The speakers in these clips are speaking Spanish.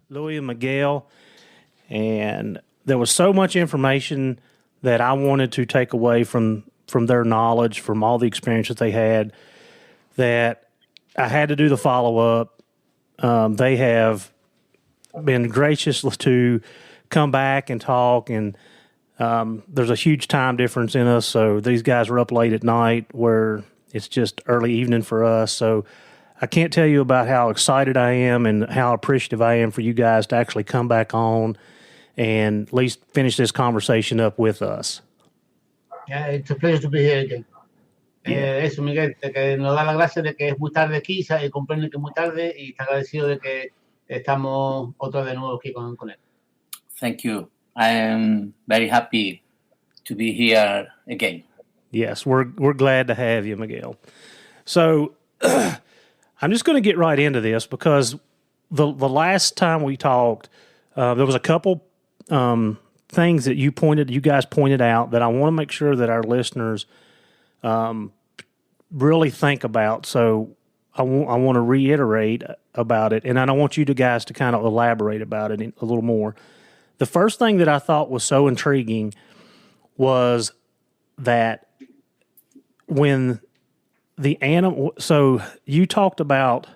Louis and Miguel, and there was so much information that I wanted to take away from their knowledge, from all the experiences they had, that I had to do the follow up. They have been gracious to come back and talk, and there's a huge time difference in us. So these guys are up late at night where it's just early evening for us. So I can't tell you about how excited I am and how appreciative I am for you guys to actually come back on and at least finish this conversation up with us. Yeah, it's a pleasure to be here again. Eso, Miguel, de que nos da las gracias de que es muy tarde aquí, y comprende que es muy tarde y está agradecido de que estamos otra vez de nuevo aquí con él. Thank you. I am very happy to be here again. Yes, we're glad to have you, Miguel. So I'm just going to get right into this because the last time we talked, there was a couple things that you guys pointed out that I want to make sure that our listeners really think about. So I want to reiterate about it, and I want you guys to kind of elaborate about it a little more. The first thing that I thought was so intriguing was that when the animal, so you talked about,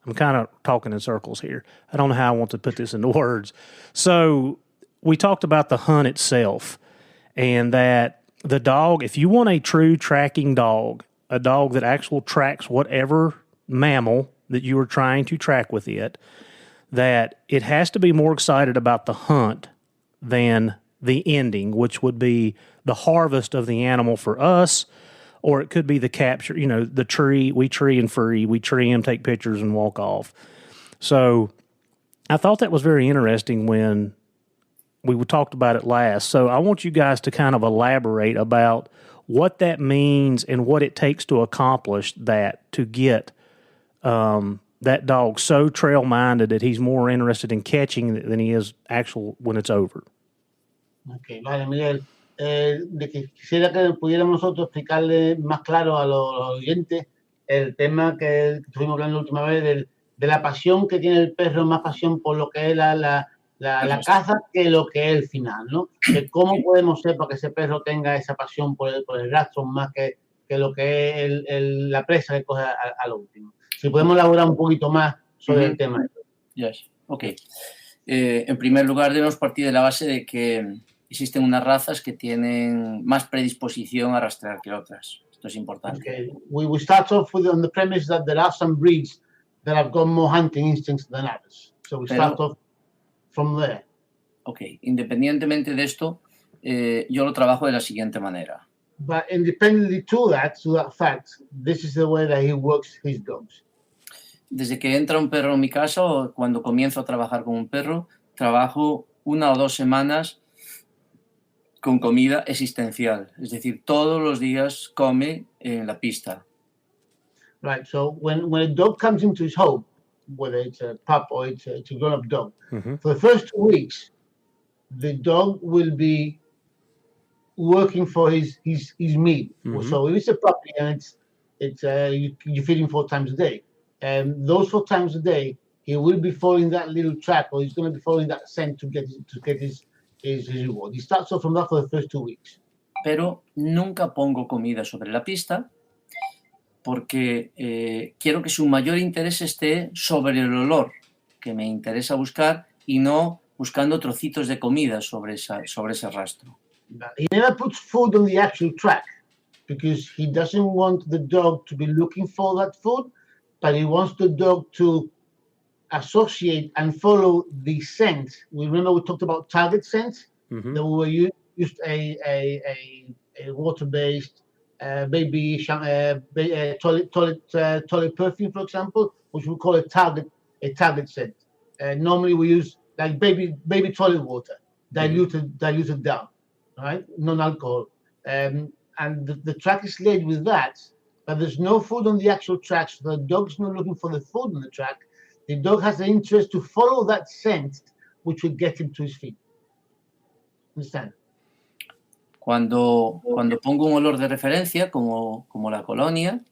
I'm kind of talking in circles here. I don't know how I want to put this into words. So we talked about the hunt itself, and that the dog, if you want a true tracking dog, a dog that actually tracks whatever mammal that you are trying to track with it, that it has to be more excited about the hunt than the ending, which would be the harvest of the animal for us, or it could be the capture, the tree, we tree and free, we tree him, take pictures, and walk off. So I thought that was very interesting when we talked about it last. So I want you guys to kind of elaborate about what that means and what it takes to accomplish that, to get that dog so trail-minded that he's more interested in catching than he is actual when it's over. Okay, vale, Miguel. De que quisiera que pudiéramos nosotros explicarle más claro a los oyentes el tema que estuvimos hablando la última vez de la pasión que tiene el perro, más pasión por lo que es la caza que lo que es el final, ¿no? De cómo podemos ser para que ese perro tenga esa pasión por el rastro más que lo que es la presa que coge a lo último. Si podemos elaborar un poquito más sobre el tema. Yes, okay. En primer lugar, debemos partir de la base de que existen unas razas que tienen más predisposición a rastrear que otras. Esto es importante. Okay. We start off on the premise that there are some breeds that have got more hunting instincts than others. So we start off from there. Okay. Independientemente de esto, yo lo trabajo de la siguiente manera. But independently to that fact, this is the way that he works his dogs. Desde que entra un perro en mi casa o cuando comienzo a trabajar con un perro, trabajo 1 o 2 semanas con comida existencial. Es decir, todos los días come en la pista. Right, so when a dog comes into his home, whether it's a pup or it's a grown-up dog, for the first 2 weeks, the dog will be working for his meal. So if it's a puppy and you feed him 4 times a day, and those 4 times a day, he will be following that little track, or he's going to be following that scent to get his reward. He starts off from that for the first 2 weeks. Pero nunca pongo comida sobre la pista porque quiero que su mayor interés esté sobre el olor que me interesa buscar y no buscando trocitos de comida sobre ese rastro. He never puts food on the actual track because he doesn't want the dog to be looking for that food, but he wants the dog to associate and follow the scent. Remember we talked about target scent? That we used a water-based toilet perfume, for example, which we call a target scent. Normally we use like baby toilet water, diluted down, right? Non-alcohol. And the track is laid with that, but there's no food on the actual track, so the dog's not looking for the food on the track. The dog has the interest to follow that scent, which will get him to his feet. Understand? Cuando pongo un olor de referencia, como la colonia,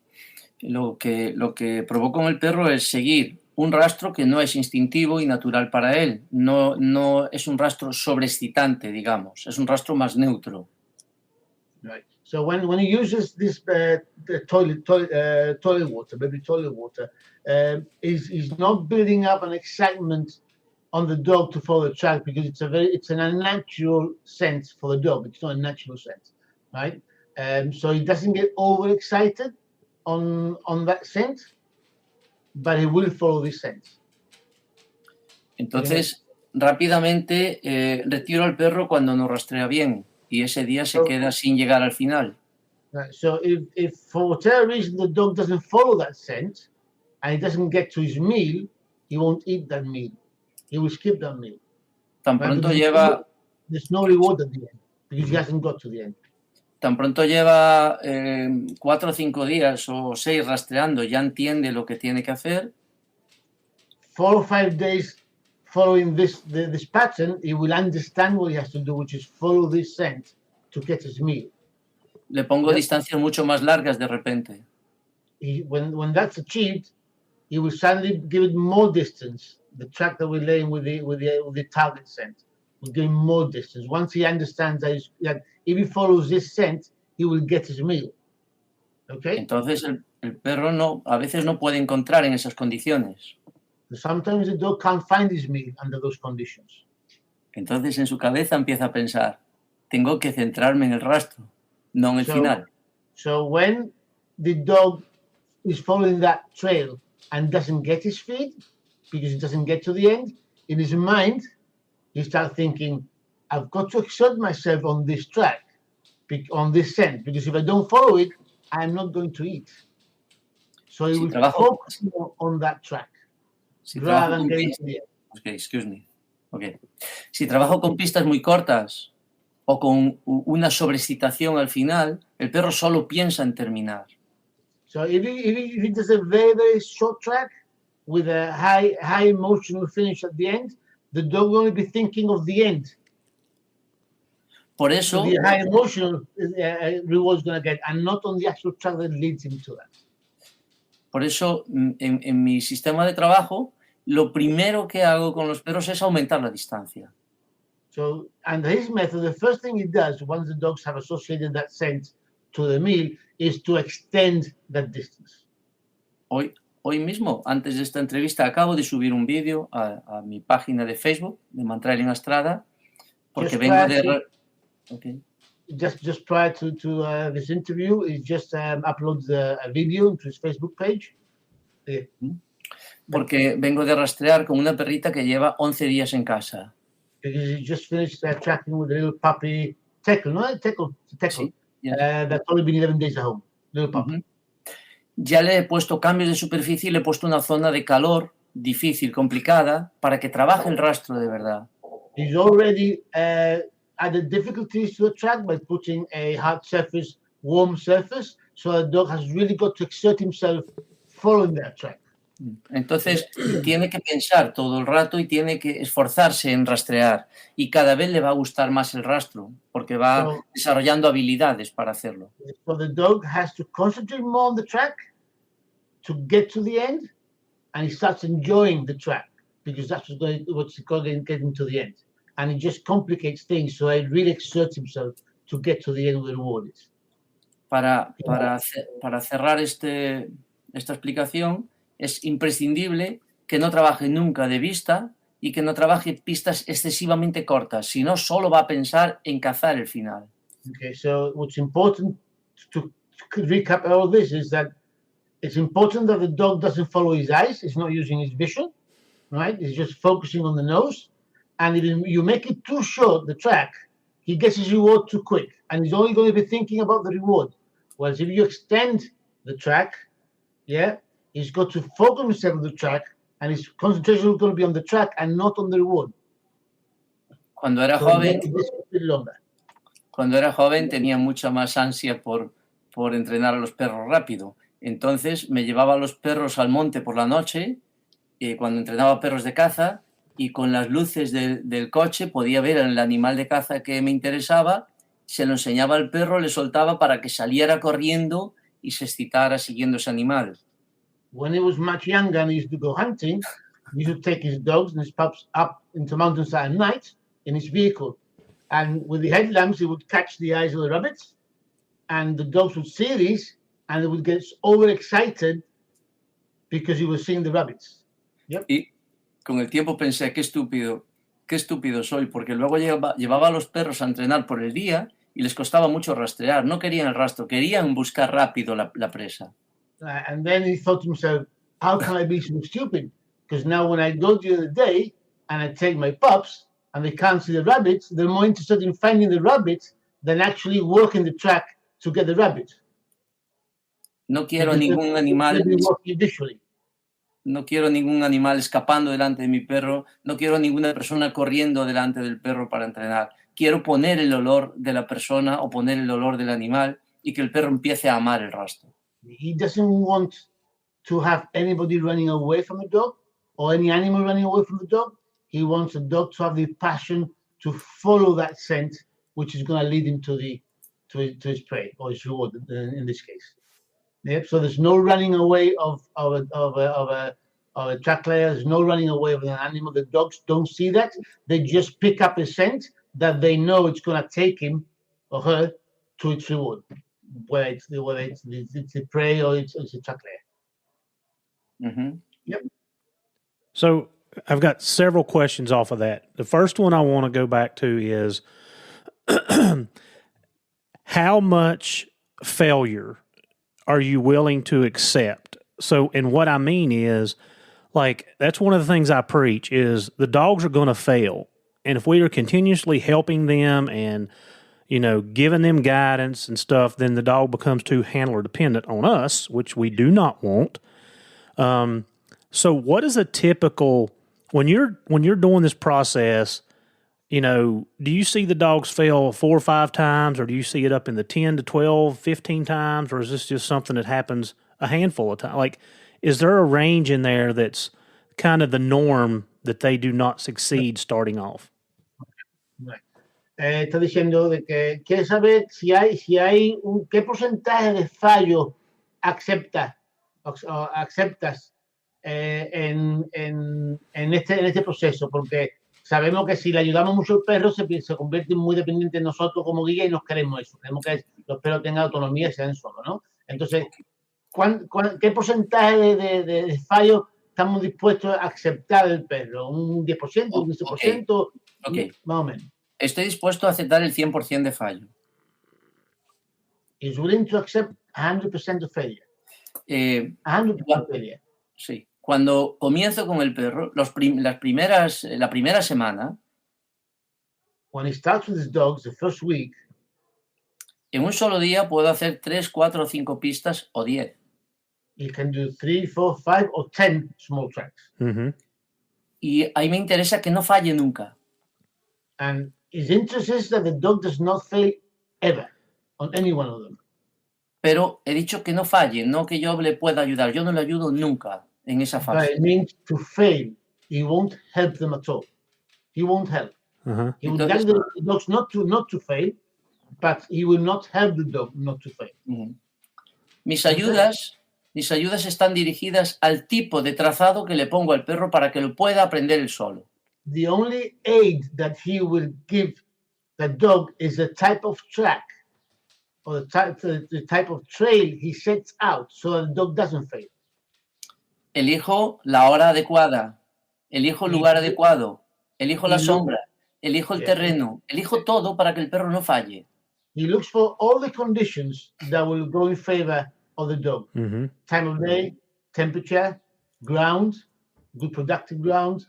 lo que provoco en el perro es seguir un rastro que no es instintivo y natural para él. No es un rastro sobreexcitante, digamos. Es un rastro más neutro. Right. So when he uses this the toilet water, baby toilet water, he's not building up an excitement on the dog to follow the track because it's an unnatural sense for the dog. It's not a natural sense, right? So he doesn't get overexcited on that sense, but he will follow this sense. Entonces, rápidamente retiro al perro cuando no rastrea bien y ese día se queda sin llegar al final. Right. So if for whatever reason the dog doesn't follow that scent and he doesn't get to his meal, he won't eat that meal. He will skip that meal. Tan Right? pronto Because lleva, there's no reward at the end because he hasn't got to the end. tan pronto lleva 4 o 5 días o 6 rastreando, ya entiende lo que tiene que hacer. 4 or 5 days following this pattern, he will understand what he has to do, which is follow this scent to get his meal. Le pongo distancias mucho más largas de repente. When that's achieved, he will suddenly give it more distance. The track that we're laying with the target scent will give him more distance. Once he understands that if he follows this scent, he will get his meal. Okay. Entonces el perro a veces no puede encontrar en esas condiciones. Sometimes the dog can't find his meal under those conditions. Entonces en su cabeza empieza a pensar, tengo que centrarme en el rastro, no en el final. So when the dog is following that trail and doesn't get his feed because he doesn't get to the end, in his mind, he starts thinking, I've got to exert myself on this track, on this scent, because if I don't follow it, I'm not going to eat. So he will focus more on that track. Rather than getting to the end. Okay, excuse me. Okay. Si trabajo con pistas muy cortas o con una sobreexcitación al final, el perro solo piensa en terminar. So if he does a very, very short track with a high emotional finish at the end, the dog will only be thinking of the end. Por eso, the high emotional reward is going to get, and not on the actual track that leads him to that. Por eso, en mi sistema de trabajo, lo primero que hago con los perros es aumentar la distancia. So, and his method, the first thing he does once the dogs have associated that scent to the meal is to extend that distance. Hoy mismo, antes de esta entrevista, acabo de subir un vídeo a mi página de Facebook de Mantrailing Astrada, porque vengo de... Okay. Just prior to this interview, he just uploads a video to his Facebook page. Yeah. Porque vengo de rastrear con una perrita que lleva 11 días en casa. Because he just finished tracking with a little puppy, Teckle, no? Teckle. Sí, yeah. That's only been 11 days at home. Little puppy. Ya le he puesto cambios de superficie y le he puesto una zona de calor difícil, complicada, para que trabaje el rastro de verdad. He's already added difficulties to the track by putting a hard surface, warm surface, so the dog has really got to exert himself following that track. Entonces tiene que pensar todo el rato y tiene que esforzarse en rastrear y cada vez le va a gustar más el rastro porque va desarrollando habilidades para hacerlo. So the dog has to concentrate more on the track to get to the end, and he starts enjoying the track because that's what's going to get him to the end. And it just complicates things, so he really exerts himself to get to the end where the reward is. Para cerrar esta explicación, es imprescindible que no trabaje nunca de vista y que no trabaje pistas excesivamente cortas, si no solo va a pensar en cazar el final. Okay, so what's important to recap all this is that it's important that the dog doesn't follow his eyes, he's not using his vision, right? He's just focusing on the nose. And if you make it too short, the track, he gets his reward too quick, and he's only going to be thinking about the reward. Whereas if you extend the track, he's got to focus himself on the track, and his concentration is going to be on the track and not on the reward. Cuando era joven tenía mucha más ansia por entrenar a los perros rápido. Entonces me llevaba a los perros al monte por la noche, cuando entrenaba perros de caza, y con las luces del coche podía ver el animal de caza que me interesaba, se lo enseñaba al perro, le soltaba para que saliera corriendo y se excitara siguiendo ese animal. when he was much younger and he used to go hunting, he used to take his dogs and his pups up into mountainside at night in his vehicle. And with the headlamps, he would catch the eyes of the rabbits, and the dogs would see these, and they would get overexcited because he was seeing the rabbits. Y con el tiempo pensé, qué estúpido soy, porque luego llevaba a los perros a entrenar por el día y les costaba mucho rastrear. No querían el rastro, querían buscar rápido la presa. And then he thought to himself, how can I be so stupid? Because now when I go during the day and I take my pups and they can't see the rabbits, they're more interested in finding the rabbits than actually working the track to get the rabbits. No quiero ningún animal escapando delante de mi perro, no quiero ninguna persona corriendo delante del perro para entrenar. Quiero poner el olor de la persona o poner el olor del animal y que el perro empiece a amar el rastro. He doesn't want to have anybody running away from the dog or any animal running away from the dog. He wants the dog to have the passion to follow that scent, which is going to lead him to his prey or his reward in this case. Yep. So there's no running away of a track layer. There's no running away of an animal. The dogs don't see that. They just pick up a scent that they know it's going to take him or her to its reward, whether it's the prey or it's a track layer. Mm-hmm. Yep. So I've got several questions off of that. The first one I want to go back to is how much failure are you willing to accept? So, and what I mean is, like, that's one of the things I preach is the dogs are going to fail. And if we are continuously helping them and, you know, giving them guidance and stuff, then the dog becomes too handler dependent on us, which we do not want. So what is a typical, when you're doing this process, you know, do you see the dogs fail 4 or 5 times, or do you see it up in the 10 to 12, 15 times, or is this just something that happens a handful of times? Like, is there a range in there that's kind of the norm that they do not succeed starting off? Está diciendo de que quiere saber si hay qué porcentaje de fallo acceptas en este proceso, porque sabemos que si le ayudamos mucho al perro se convierte muy dependiente de nosotros como guía y no queremos eso. Queremos que los perros tengan autonomía y sean solos, ¿no? Entonces, ¿qué porcentaje de fallo estamos dispuestos a aceptar del perro? ¿Un 10%, un 15%? Okay. Más o menos. Estoy dispuesto a aceptar el 100% de fallo. Is willing to accept 100% of failure. 100% failure. Sí. Cuando comienzo con el perro, la primera semana, when he starts with his dogs, the first week, en un solo día puedo hacer 3, 4 o 5 pistas o 10. He can do 3, 4, 5 or 10 small tracks. Mm-hmm. Y ahí me interesa que no falle nunca. And his interest is that the dog does not fail ever on any one of them. Pero he dicho que no falle, no que yo le pueda ayudar. Yo no le ayudo nunca en esa fase. But it means to fail. He won't help them at all. He won't help. Uh-huh. He will guide the dogs not to fail, but he will not help the dog not to fail. Uh-huh. Mis ayudas están dirigidas al tipo de trazado que le pongo al perro para que lo pueda aprender él solo. The only aid that he will give the dog is the type of track or the type of trail he sets out so that the dog doesn't fail. Elijo la hora adecuada, elijo el lugar adecuado, elijo la sombra, elijo el terreno, elijo todo para que el perro no falle. He looks for all the conditions that will go in favor of the dog. Mm-hmm. Time of day, temperature, ground, good productive ground,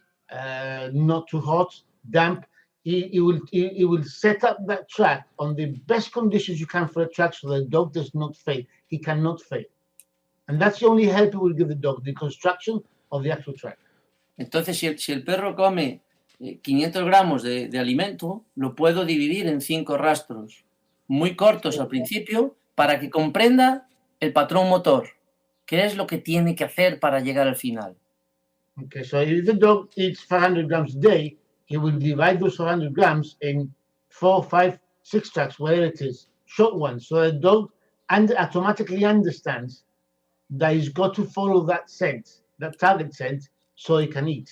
not too hot, damp. He will set up that track on the best conditions you can for a track so the dog does not fail. He cannot fail. And that's the only help he will give the dog, the construction of the actual track. Entonces, si el perro come 500 gramos de alimento, lo puedo dividir en 5 rastros, muy cortos al principio, para que comprenda el patrón motor, qué es lo que tiene que hacer para llegar al final. Okay, so if the dog eats 500 grams a day, he will divide those 500 grams in 4, 5, 6 tracks, whatever it is, short ones, so the dog automatically understands that he's got to follow that scent, that target scent, so he can eat.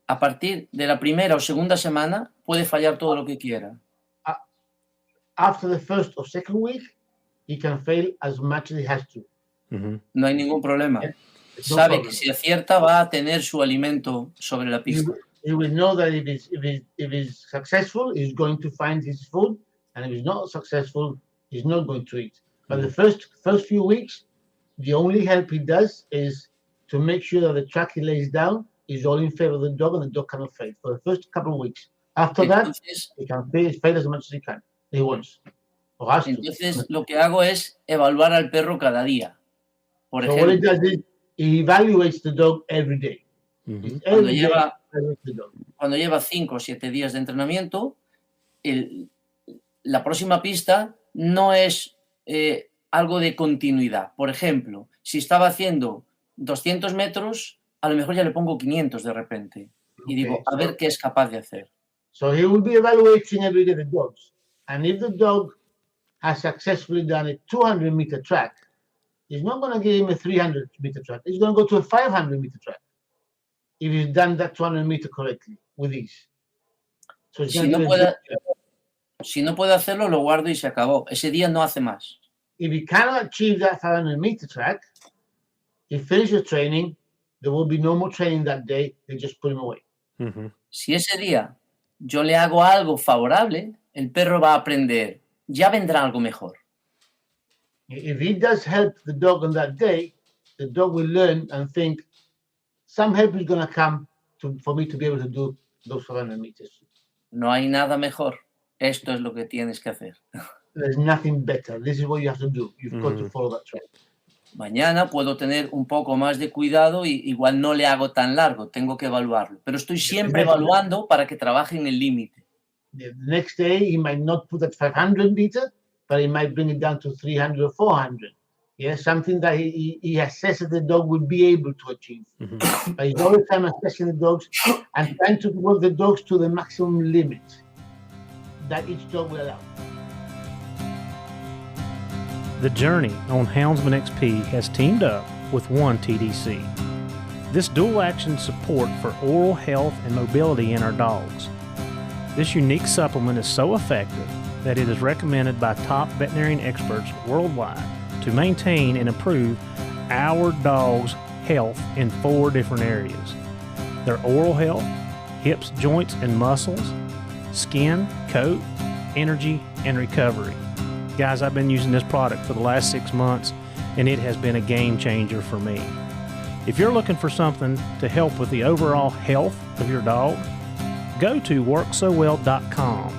A partir de la primera o segunda semana puede fallar todo lo que quiera. After the first or second week, he can fail as much as he has to. No hay ningún problema. No Sabe problem. que si acierta va a tener su alimento sobre la pista. He will know that if he's successful, he's going to find his food, and if he's not successful, he's not going to eat. But the first few weeks, the only help he does is to make sure that the track he lays down is all in favor of the dog, and the dog cannot fail for the first couple of weeks. After Entonces, that, he can fail as much as he can. He wants. Or has to. entonces lo que hago es evaluar al perro cada día. Por So what he ejemplo, does is he evaluates the dog every day. cuando Every day, lleva, evaluates the dog. cuando lleva 5 o 7 días de entrenamiento, la próxima pista no es algo de continuidad. Por ejemplo, si estaba haciendo 200 metros, a lo mejor ya le pongo 500 de repente. Y digo, a ver qué es capaz de hacer. So he will be evaluating every day the dogs. And if the dog has successfully done a 200-meter track, he's not going to give him a 300-meter track. He's going to go to a 500-meter track if he's done that 200-meter correctly with ease. So he's Si going to no, do a puede, good job. si no puede hacerlo, lo guardo y se acabó. Ese día no hace más. If he cannot achieve that 500-meter track, he finishes training, there will be no more training that day, they just put him away. Si ese día yo le hago algo favorable, el perro va a aprender. Ya vendrá algo mejor. If he does help the dog on that day, the dog will learn and think, some help is going to come for me to be able to do those 500 meters. No hay nada mejor. Esto es lo que tienes que hacer. There's nothing better. This is what you have to do. You've got to follow that track. Mañana puedo tener un poco más de cuidado y igual no le hago tan largo, tengo que evaluarlo. Pero estoy siempre evaluando para que trabaje en el límite. The next day, he might not put that 500 meter, but he might bring it down to 300 or 400. Yeah, something that he assesses the dog will be able to achieve. But he's all the time assessing the dogs and trying to work the dogs to the maximum limit that each dog will allow. The Journey on Houndsman XP has teamed up with One TDC. This dual-action support for oral health and mobility in our dogs. This unique supplement is so effective that it is recommended by top veterinarian experts worldwide to maintain and improve our dog's health in 4 different areas. Their oral health, hips, joints, and muscles, skin, coat, energy, and recovery. Guys, I've been using this product for the last 6 months, and it has been a game changer for me. If you're looking for something to help with the overall health of your dog, go to worksowell.com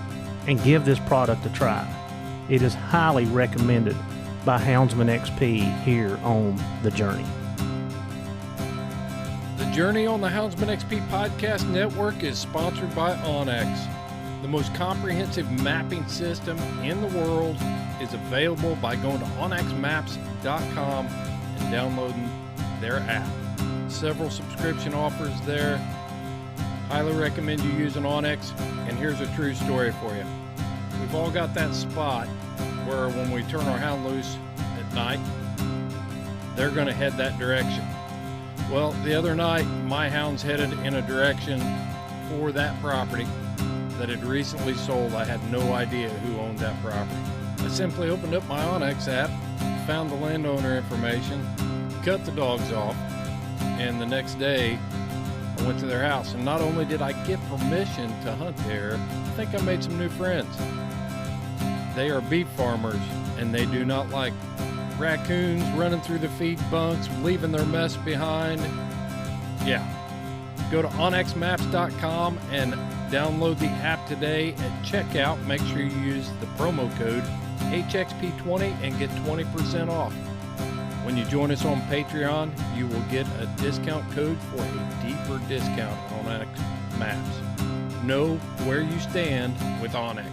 and give this product a try. It is highly recommended by Houndsman XP here on The Journey. The Journey on the Houndsman XP Podcast Network is sponsored by onX. The most comprehensive mapping system in the world is available by going to onxmaps.com and downloading their app. Several subscription offers there. Highly recommend you using onX. And here's a true story for you. We've all got that spot where when we turn our hound loose at night, they're going to head that direction. Well, the other night, my hounds headed in a direction for that property that had recently sold. I had no idea who owned that property. I simply opened up my onX app, found the landowner information, cut the dogs off, and the next day I went to their house. And not only did I get permission to hunt there, I think I made some new friends. They are beef farmers, and they do not like raccoons running through the feed bunks, leaving their mess behind. Yeah. Go to onxmaps.com and download the app today. At checkout, make sure you use the promo code HXP20 and get 20% off. When you join us on Patreon, you will get a discount code for a deeper discount on onX Maps. Know where you stand with onX.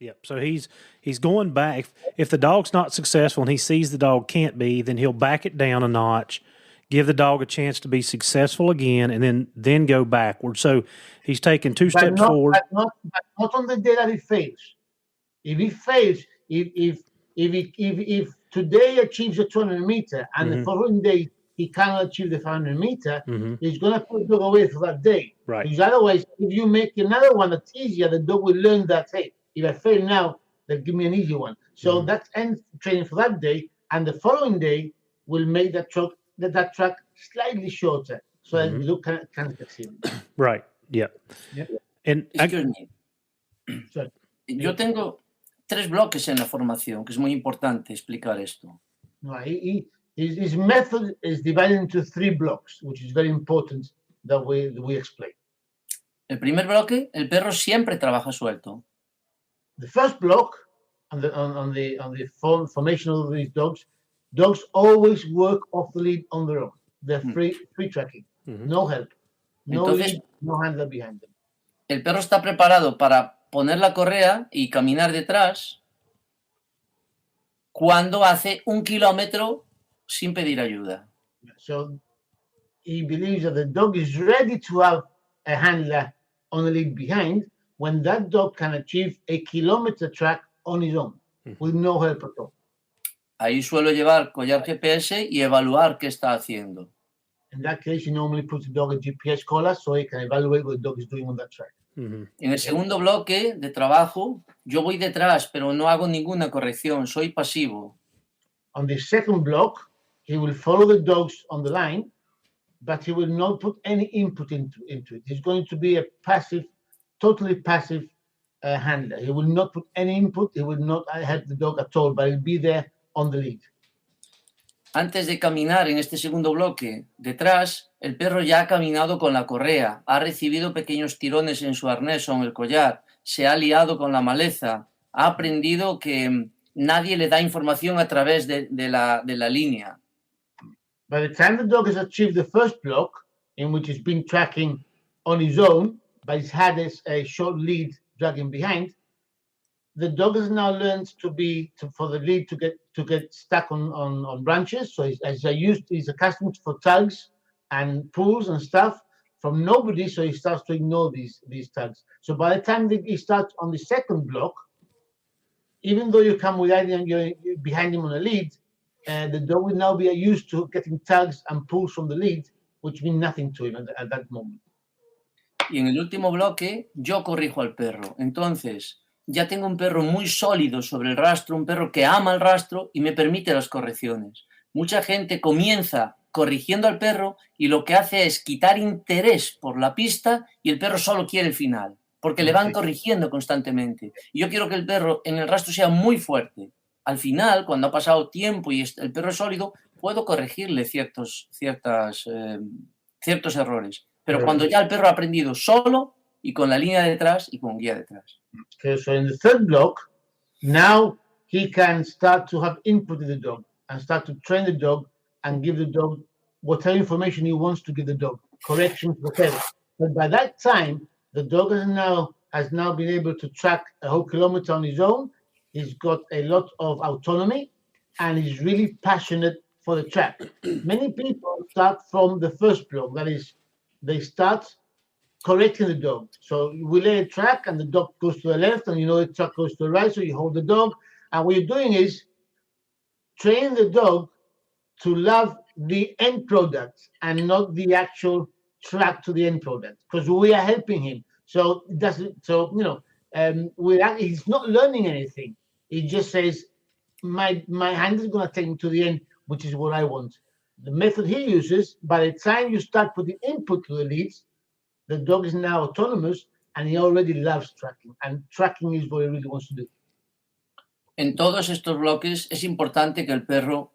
Yep. So he's going back. If the dog's not successful and he sees the dog can't be, then he'll back it down a notch, give the dog a chance to be successful again, and then go backward. So he's taking 2 steps forward. But not on the day that he fails. If he fails, if today achieves a 200 meter and the following day he cannot achieve the 500 meter, he's going to put the dog away for that day. Right. Because otherwise, if you make another one that's easier, the dog will learn that, hey, if I fail now, they'll give me an easy one. So that ends training for that day, and the following day will make that track slightly shorter, so that the dog can succeed. Right. Yeah. And Excuse me. Sorry. Yo tengo 3 bloques en la formación, que es muy importante explicar esto. No, his method is divided into 3 blocks, which is very important that we explain. El primer bloque, el perro siempre trabaja suelto. The first block on the formation of these dogs always work off the lead on their own. They're free tracking, no help, no Entonces, lead, no handler behind them. El perro está preparado para poner la correa y caminar detrás cuando hace 1 kilómetro sin pedir ayuda. So he believes that the dog is ready to have a handler on the lead behind when that dog can achieve a kilometer track on his own with no help at all. Ahí suelo llevar collar GPS y evaluar qué está haciendo. In that case, you normally put the dog a GPS collar so he can evaluate what the dog is doing on that track. En el segundo bloque de trabajo, yo voy detrás, pero no hago ninguna corrección, soy pasivo. On the second block, he will follow the dogs on the line, but he will not put any input into it. He's going to be a passive, totally passive handler. He will not put any input. He will not help the dog at all, but he'll be there on the lead. Antes de caminar en este segundo bloque, detrás, el perro ya ha caminado con la correa, ha recibido pequeños tirones en su arnés o en el collar, se ha liado con la maleza, ha aprendido que nadie le da información a través de la línea. By the time the dog has achieved the first block, in which he's been tracking on his own, but he's had a short lead dragging behind, the dog has now learned for the lead to get stuck on branches. So he's accustomed for tugs and pulls and stuff from nobody. So he starts to ignore these tugs. So by the time he starts on the second block, even though you come behind him on a lead, the dog will now be used to getting tugs and pulls from the lead, which mean nothing to him at that moment. Y en el último bloque, yo corrijo al perro. Entonces, ya tengo un perro muy sólido sobre el rastro, un perro que ama el rastro y me permite las correcciones. Mucha gente comienza corrigiendo al perro y lo que hace es quitar interés por la pista y el perro solo quiere el final, porque le van corrigiendo constantemente. Y yo quiero que el perro en el rastro sea muy fuerte. Al final, cuando ha pasado tiempo y el perro es sólido, puedo corregirle ciertos errores. Pero cuando ya el perro ha aprendido solo y con la línea detrás y con guía detrás. Okay, so in the third block, now he can start to have input in the dog and start to train the dog and give the dog whatever information he wants to give the dog, corrections, whatever. But by that time, the dog has now been able to track a whole kilometer on his own. He's got a lot of autonomy and he's really passionate for the track. Many people start from the first block, that is, they start correcting the dog. So we lay a track and the dog goes to the left and the track goes to the right, so you hold the dog. And what you're doing is train the dog to love the end product and not the actual track to the end product, because we are helping him. So he's not learning anything. He just says, my hand is going to take him to the end, which is what I want. The method he uses, by the time you start putting input to the leads, the dog is now autonomous and he already loves tracking. And tracking is what he really wants to do. En todos estos bloques es importante que el perro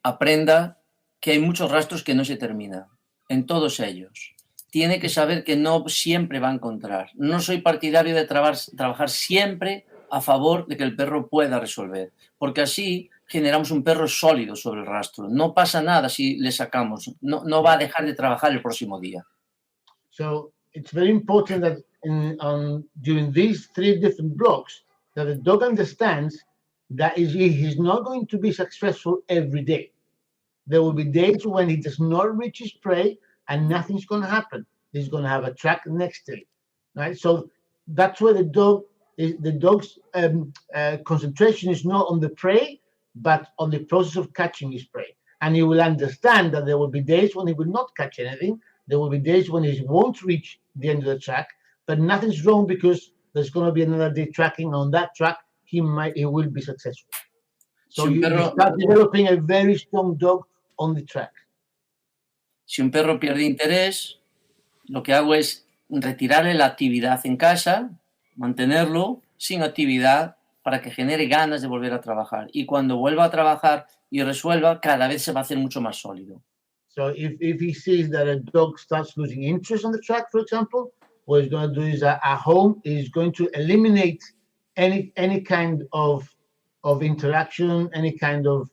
aprenda que hay muchos rastros que no se terminan. En todos ellos. Tiene que saber que no siempre va a encontrar. No soy partidario de trabajar siempre a favor de que el perro pueda resolver, porque así generamos un perro sólido sobre el rastro. No pasa nada si le sacamos. No va a dejar de trabajar el próximo día. So it's very important that during these 3 different blocks, that the dog understands that he's not going to be successful every day. There will be days when he does not reach his prey and nothing's going to happen. He's going to have a track next day, right? So that's where the dog the dog's concentration is not on the prey, but on the process of catching his prey. And he will understand that there will be days when he will not catch anything. There will be days when he won't reach the end of the track, but nothing's wrong because there's going to be another day tracking. On that track, he will be successful. So you start developing a very strong dog on the track. Si un perro pierde interés, lo que hago es retirarle la actividad en casa, mantenerlo sin actividad para que genere ganas de volver a trabajar. Y cuando vuelva a trabajar y resuelva, cada vez se va a hacer mucho más sólido. So if he sees that a dog starts losing interest on the track, for example, what he's going to do is at home, he's going to eliminate any kind of interaction, any kind of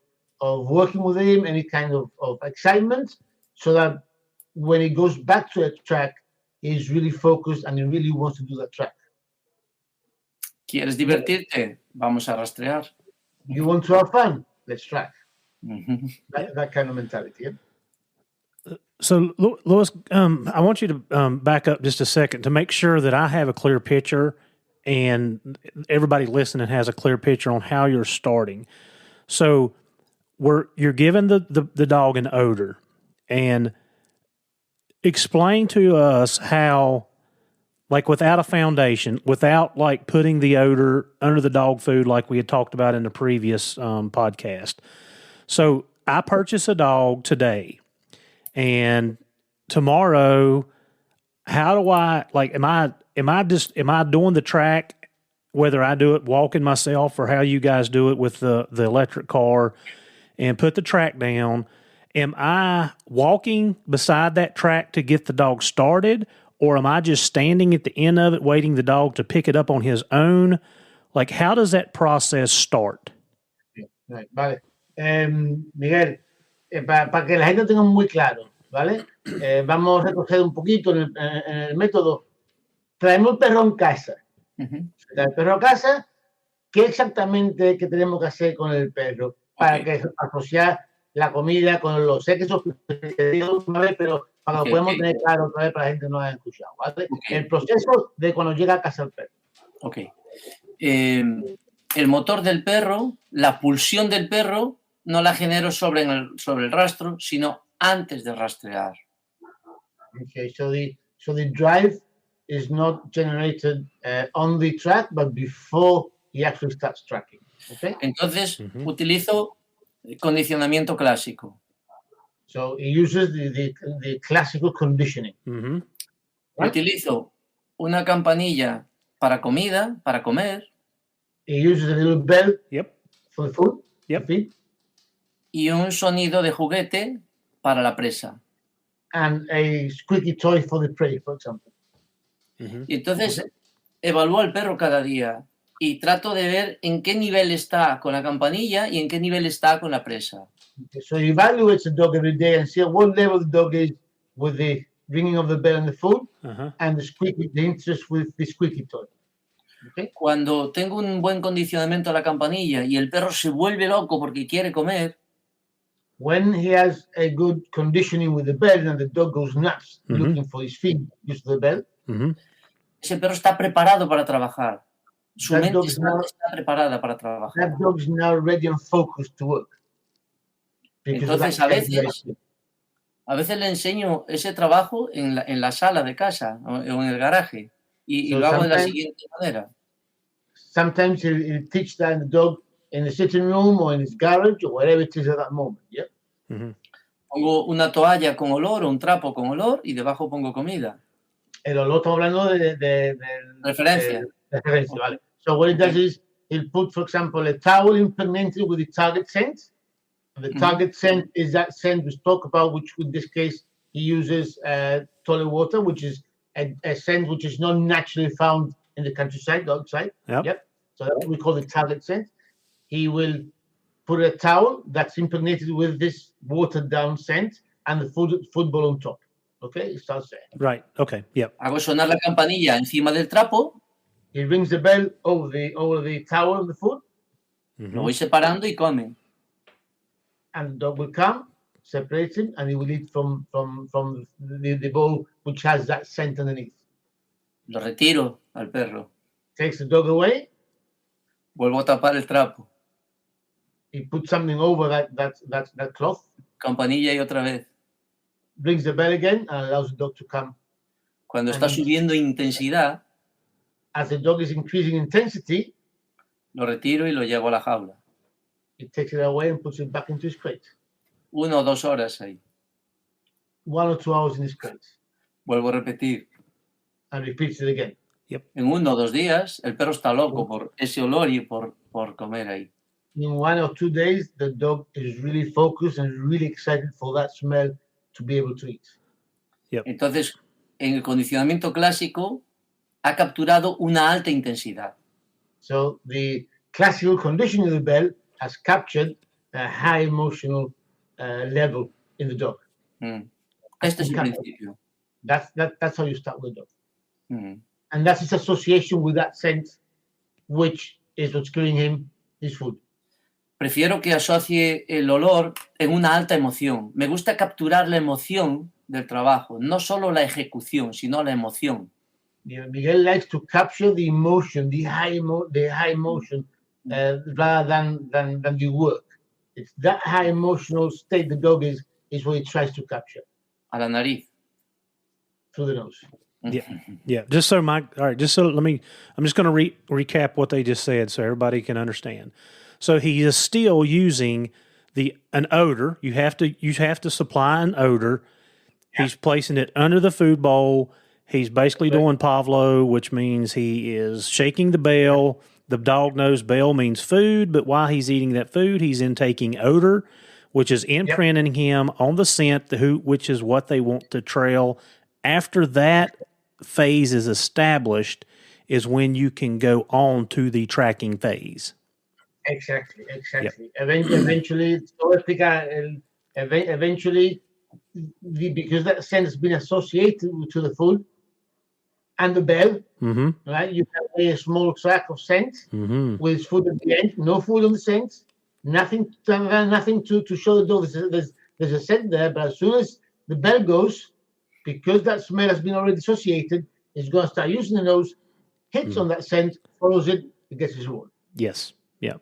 working with him, any kind of excitement, so that when he goes back to a track, he's really focused and he really wants to do that track. ¿Quieres divertirte? Vamos a rastrear. You want to have fun? Let's track. That kind of mentality. Yeah? So, Louis, I want you to back up just a second to make sure that I have a clear picture and everybody listening has a clear picture on how you're starting. So, you're giving the dog an odor, and explain to us how, like without a foundation, without like putting the odor under the dog food like we had talked about in the previous podcast. So I purchase a dog today, and tomorrow, how do I, like, am I doing the track, whether I do it walking myself or how you guys do it with the electric car, and put the track down? Am I walking beside that track to get the dog started, or am I just standing at the end of it waiting the dog to pick it up on his own? Like, how does that process start? Right, vale. Miguel, para que la gente tenga muy claro, ¿vale? Vamos a recoger un poquito en el método. Traemos el perro en casa. El perro a casa, ¿qué exactamente que tenemos que hacer con el perro? Para que asociar la comida con los... Sé que eso te digo una vez, pero para que lo podamos tener claro otra vez para la gente que no haya escuchado, ¿vale? El proceso de cuando llega a casa el perro. Ok. El motor del perro, la pulsión del perro, no la genero sobre el rastro, sino antes de rastrear. Okay, so the drive is not generated on the track, but before he actually starts tracking. Okay? Entonces, utilizo condicionamiento clásico. So he uses the classical conditioning. Mm-hmm. Right? Utilizo una campanilla para comida, para comer. He uses a little bell Yep. for the food. Yep. Feed, Y un sonido de juguete para la presa. and a squeaky toy for the prey, for example. Y entonces evalúo al perro cada día y trato de ver en qué nivel está con la campanilla y en qué nivel está con la presa. Okay, so he evaluates the dog every day and see at what level the dog is with the ringing of the bell and the food, and the interest with the squeaky toy. Okay? Cuando tengo un buen condicionamiento a la campanilla y el perro se vuelve loco porque quiere comer, When he has a good conditioning with the bell and the dog goes nuts looking for his feed, use the bell, ese perro está preparado para trabajar. Su That mente dog está preparada para trabajar. that dog is now ready and focused to work. Because of Entonces, that a veces le enseño ese trabajo en la sala de casa o en el garaje y So lo hago de la sometimes- siguiente manera. sometimes he'll teach that the dog in the sitting room or in his garage or wherever it is at that moment. Yeah. Pongo una toalla con olor o un trapo con olor y debajo pongo comida. El olor, estamos hablando de Referencia. referencia, vale. So what he does is he'll put, for example, a towel impregnated with the target scent. And the target scent is that scent we spoke about, which in this case he uses toilet water, which is a scent which is not naturally found in the countryside, outside. Yep. So that's what we call the target scent. He will put a towel that's impregnated with this watered down scent and the food bowl on top. Okay, it starts there. Right. Okay. Yep. Hago sonar la campanilla encima del trapo, He rings the bell over the towel and the food, lo voy separando y come. and the dog will come, separates him, and he will eat from the bowl which has that scent underneath. Lo retiro al perro. takes the dog away. Vuelvo a tapar el trapo. He puts something over that cloth, Campanilla y otra vez. rings the bell again, and allows the dog to come. Cuando está subiendo intensidad, As the dog is increasing intensity, lo retiro y lo llevo a la jaula. he takes it away and puts it back into his crate. 1 o 2 horas ahí. 1 or 2 hours in his crate, Vuelvo a repetir. and repeats it again. En 1 o 2 días, el perro está loco por ese olor y por comer ahí. In 1 or 2 days, the dog is really focused and really excited for that smell to be able to eat. Entonces, en el condicionamiento clásico, ha capturado una alta intensidad. So the classical conditioning of the bell has captured a high emotional level in the dog. Este es el principio. That's how you start with the dog. Mm. And that's his association with that scent, which is what's giving him his food. Prefiero que asocie el olor en una alta emoción. Me gusta capturar la emoción del trabajo, no solo la ejecución, sino la emoción. Miguel likes to capture the emotion, the high emotion, rather than the work. It's that high emotional state the dog is what he tries to capture A la nariz. through the nose. Yeah. I'm just going to recap what they just said so everybody can understand. So he is still using an odor. You have to supply an odor. Yeah. He's placing it under the food bowl. He's basically doing Pavlov, which means he is shaking the bell. The dog knows bell means food, but while he's eating that food, he's intaking odor, which is imprinting him on the scent, which is what they want to trail. After that phase is established is when you can go on to the tracking phase. Exactly. Yep. Eventually, because that scent has been associated to the food and the bell, right? You have a small track of scent with food at the end. No food on the scent. Nothing to show the dog there's a scent there. But as soon as the bell goes, because that smell has been already associated, it's going to start using the nose, hits on that scent, follows it, it gets his reward. Yes. Yeah.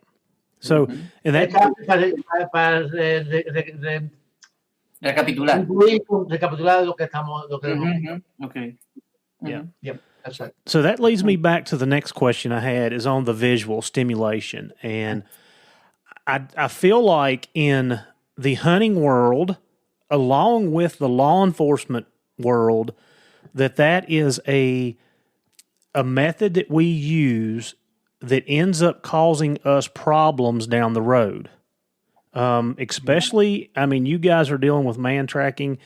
So, and that recapitular. lo que estamos. Okay. Yeah. Yep. That's right. So that leads me back to the next question I had is on the visual stimulation. And I feel like in the hunting world, along with the law enforcement world, that is a method that we use that ends up causing us problems down the road. Especially, I mean, you guys are dealing with man tracking,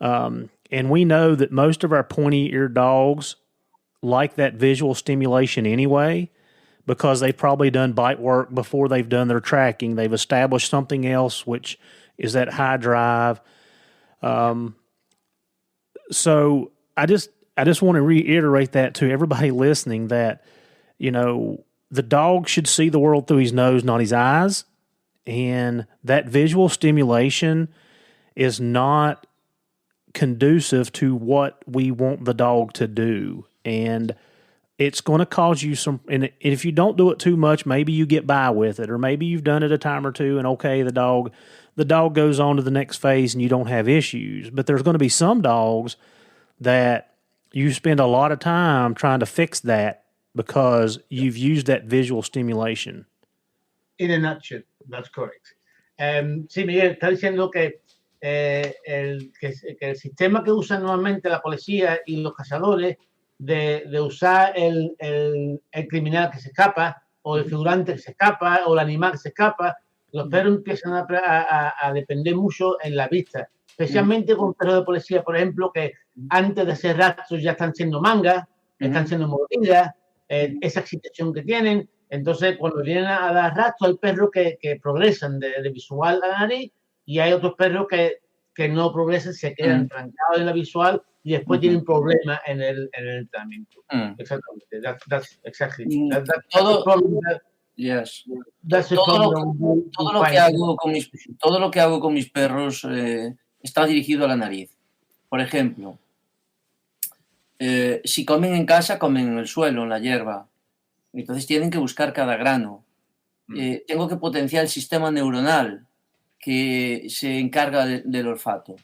and we know that most of our pointy-eared dogs like that visual stimulation anyway, because they've probably done bite work before they've done their tracking. They've established something else, which is that high drive. So I just want to reiterate that to everybody listening that, you know, the dog should see the world through his nose, not his eyes. And that visual stimulation is not conducive to what we want the dog to do. And it's going to cause you some, and if you don't do it too much, maybe you get by with it, or maybe you've done it a time or two and okay, the dog goes on to the next phase and you don't have issues. But there's going to be some dogs that you spend a lot of time trying to fix that because you've used that visual stimulation. In a nutshell, that's correct. Sí, Miguel, está diciendo que el sistema que usan normalmente la policía y los cazadores de usar el criminal que se escapa, o el figurante que se escapa, o el animal que se escapa, los perros empiezan a depender mucho en la vista. Especialmente con perros de policía, por ejemplo, que antes de hacer rastros ya están siendo mangas, están siendo mordidas, esa excitación que tienen. Entonces, cuando vienen a dar rastros, hay perros que progresan de visual a la nariz y hay otros perros que no progresan, se quedan trancados en la visual y después tienen problemas en el entrenamiento. Exactamente. That's exactly. That's the problem. Yes. That's the problem. Todo lo que hago con mis perros está dirigido a la nariz. Por ejemplo, si comen en casa, comen en el suelo, en la hierba. Entonces tienen que buscar cada grano. Tengo que potenciar el sistema neuronal que se encarga del olfato.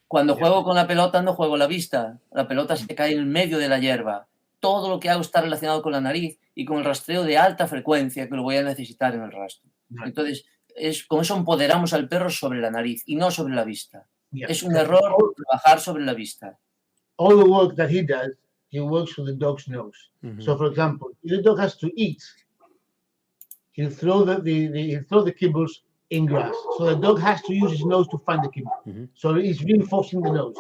Cuando juego con la pelota no juego a la vista. La pelota se cae en el medio de la hierba. Todo lo que hago está relacionado con la nariz y con el rastreo de alta frecuencia que lo voy a necesitar en el rastro. Entonces, con eso empoderamos al perro sobre la nariz y no sobre la vista. Es un error trabajar sobre la vista. All the work that he does, he works with the dog's nose. Mhm. So, for example, if the dog has to eat, he'll throw the kibbles in grass. So the dog has to use his nose to find the kibble. Mhm. So he's reinforcing the nose.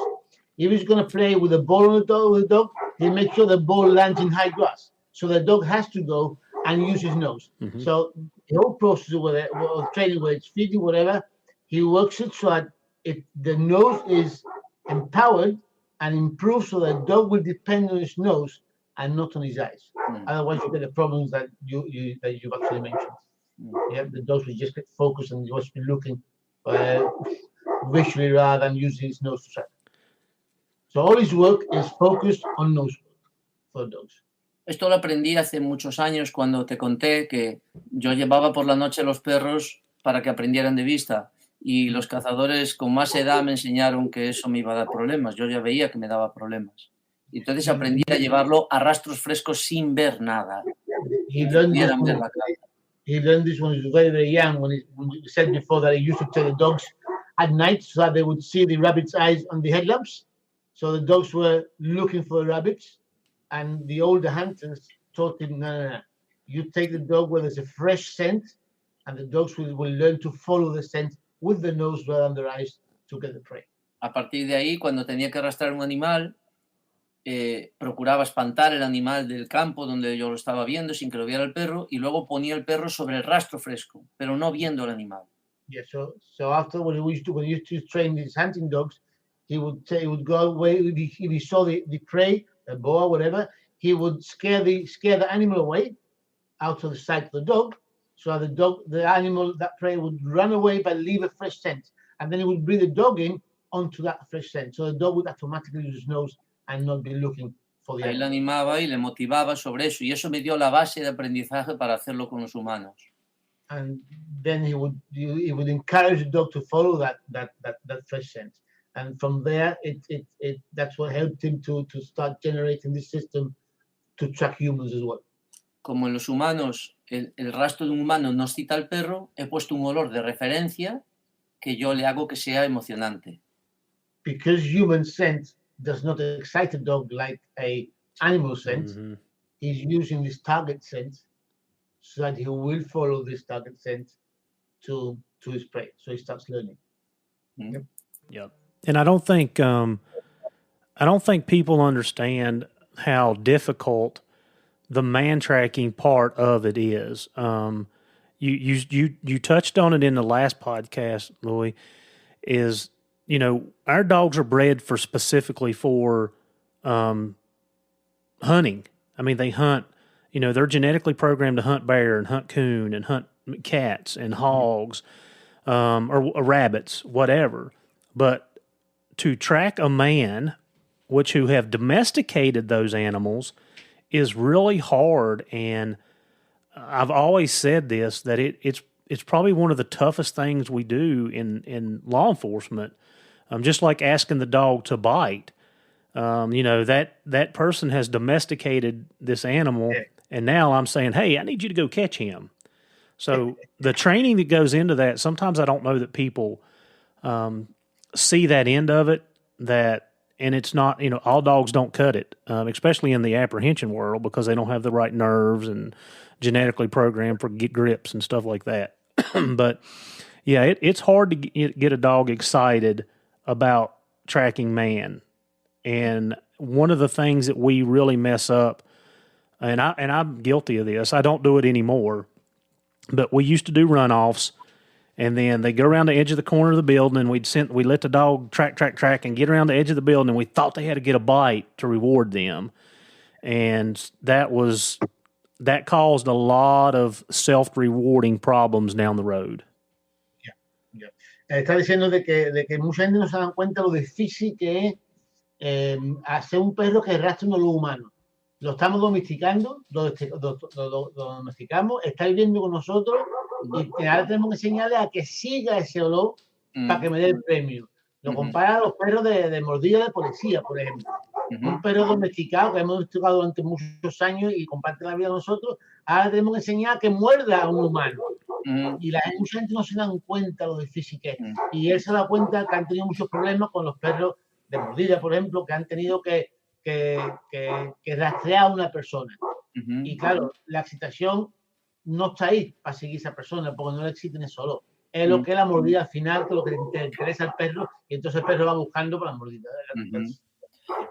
If he's going to play with a ball on the dog, he'll make sure the ball lands in high grass. So the dog has to go and use his nose. Mhm. So the whole process of training, whether it's feeding, whatever, he works it so that the nose is empowered and improved, so the dog will depend on his nose and not on his eyes. Otherwise, you get the problems that you've actually mentioned. Yeah, the dogs will just get focused and just be looking visually rather than using his nose to track. So all his work is focused on nose work for dogs. Esto lo aprendí hace muchos años cuando te conté que yo llevaba por la noche los perros para que aprendieran de vista y los cazadores con más edad me enseñaron que eso me iba a dar problemas. Yo ya veía que me daba problemas. Y entonces aprendí a llevarlo a rastros frescos sin ver nada. He learned this Pudieran ver one, la cara. he learned this when he was very, very young, when you said before that he used to take the dogs at night so that they would see the rabbit's eyes on the headlamps. So the dogs were looking for the rabbits, and the older hunters taught him, no. You take the dog where there's a fresh scent, and the dogs will learn to follow the scent with the nose rather than their eyes to get the prey. A partir de ahí, cuando tenía que arrastrar un animal, procuraba espantar el animal del campo donde yo lo estaba viendo sin que lo viera el perro y luego ponía el perro sobre el rastro fresco, pero no viendo al animal. Yeah, so after when he used to train these hunting dogs, he would go away if he saw the prey, a boa, whatever, he would scare the animal away out of the sight of the dog, so the animal, that prey would run away but leave a fresh scent, and then he would bring the dog in onto that fresh scent, so the dog would automatically use his nose and not be looking for the Ahí le animal. animaba y le motivaba sobre eso y eso me dio la base de aprendizaje para hacerlo con los humanos. And then he would encourage the dog to follow that fresh scent, and from there that's what helped him to start generating this system to track humans as well. Como en los humanos el rastro de un humano no cita al perro, he puesto un olor de referencia que yo le hago que sea emocionante. Because human scent does not excite a dog like a animal scent, Mhm. he's using this target scent so that he will follow this target scent to his prey. So he starts learning. Yep. And I don't think people understand how difficult the man tracking part of it is. You touched on it in the last podcast, Louis, is, our dogs are bred specifically for hunting. I mean, they hunt, they're genetically programmed to hunt bear and hunt coon and hunt cats and hogs, or rabbits, whatever. But to track a man, who have domesticated those animals, is really hard. And I've always said this, that it's probably one of the toughest things we do in law enforcement. Just like asking the dog to bite. That person has domesticated this animal, and now I'm saying, hey, I need you to go catch him. So the training that goes into that, sometimes I don't know that people see that end of it, and it's not, all dogs don't cut it, especially in the apprehension world, because they don't have the right nerves and genetically programmed for get grips and stuff like that. But yeah, it's hard to get a dog excited about tracking man. And one of the things that we really mess up, and I'm guilty of this, I don't do it anymore, but we used to do runoffs, and then they go around the edge of the corner of the building, and we'd let the dog track and get around the edge of the building, and we thought they had to get a bite to reward them. And that caused a lot of self-rewarding problems down the road. Está diciendo de que mucha gente no se dan cuenta lo difícil que es hacer un perro que arrastre un olor humano. lo estamos domesticando, lo domesticamos, está viviendo con nosotros y ahora tenemos que enseñarle a que siga ese olor para que me dé el premio. Lo compara a los perros de mordida de policía, por ejemplo. Un perro domesticado que hemos domesticado durante muchos años y comparte la vida con nosotros, ahora tenemos que enseñar a que muerda a un humano. Y mucha gente no se dan cuenta lo difícil que es. Y él se da cuenta que han tenido muchos problemas con los perros de mordida, por ejemplo, que han tenido que rastrear a una persona. Y claro, la excitación no está ahí para seguir a esa persona, porque no le exciten ese olor. Es lo que es la mordida al final, que es lo que le interesa al perro, y entonces el perro va buscando por la mordida.